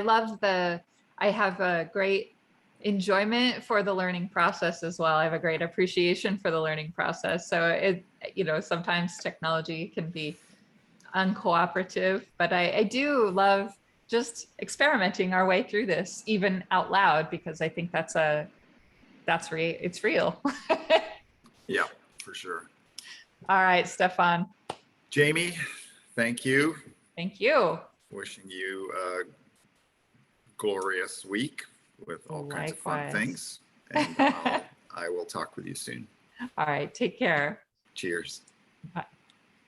have a great enjoyment for the learning process as well. I have a great appreciation for the learning process. So sometimes technology can be uncooperative, but I do love just experimenting our way through this, even out loud, because I think it's real. Yeah, for sure. All right, Stephan. Jaimee, thank you. Thank you. Wishing you a glorious week with all kinds of fun things. And I will talk with you soon. All right, take care. Cheers. Bye.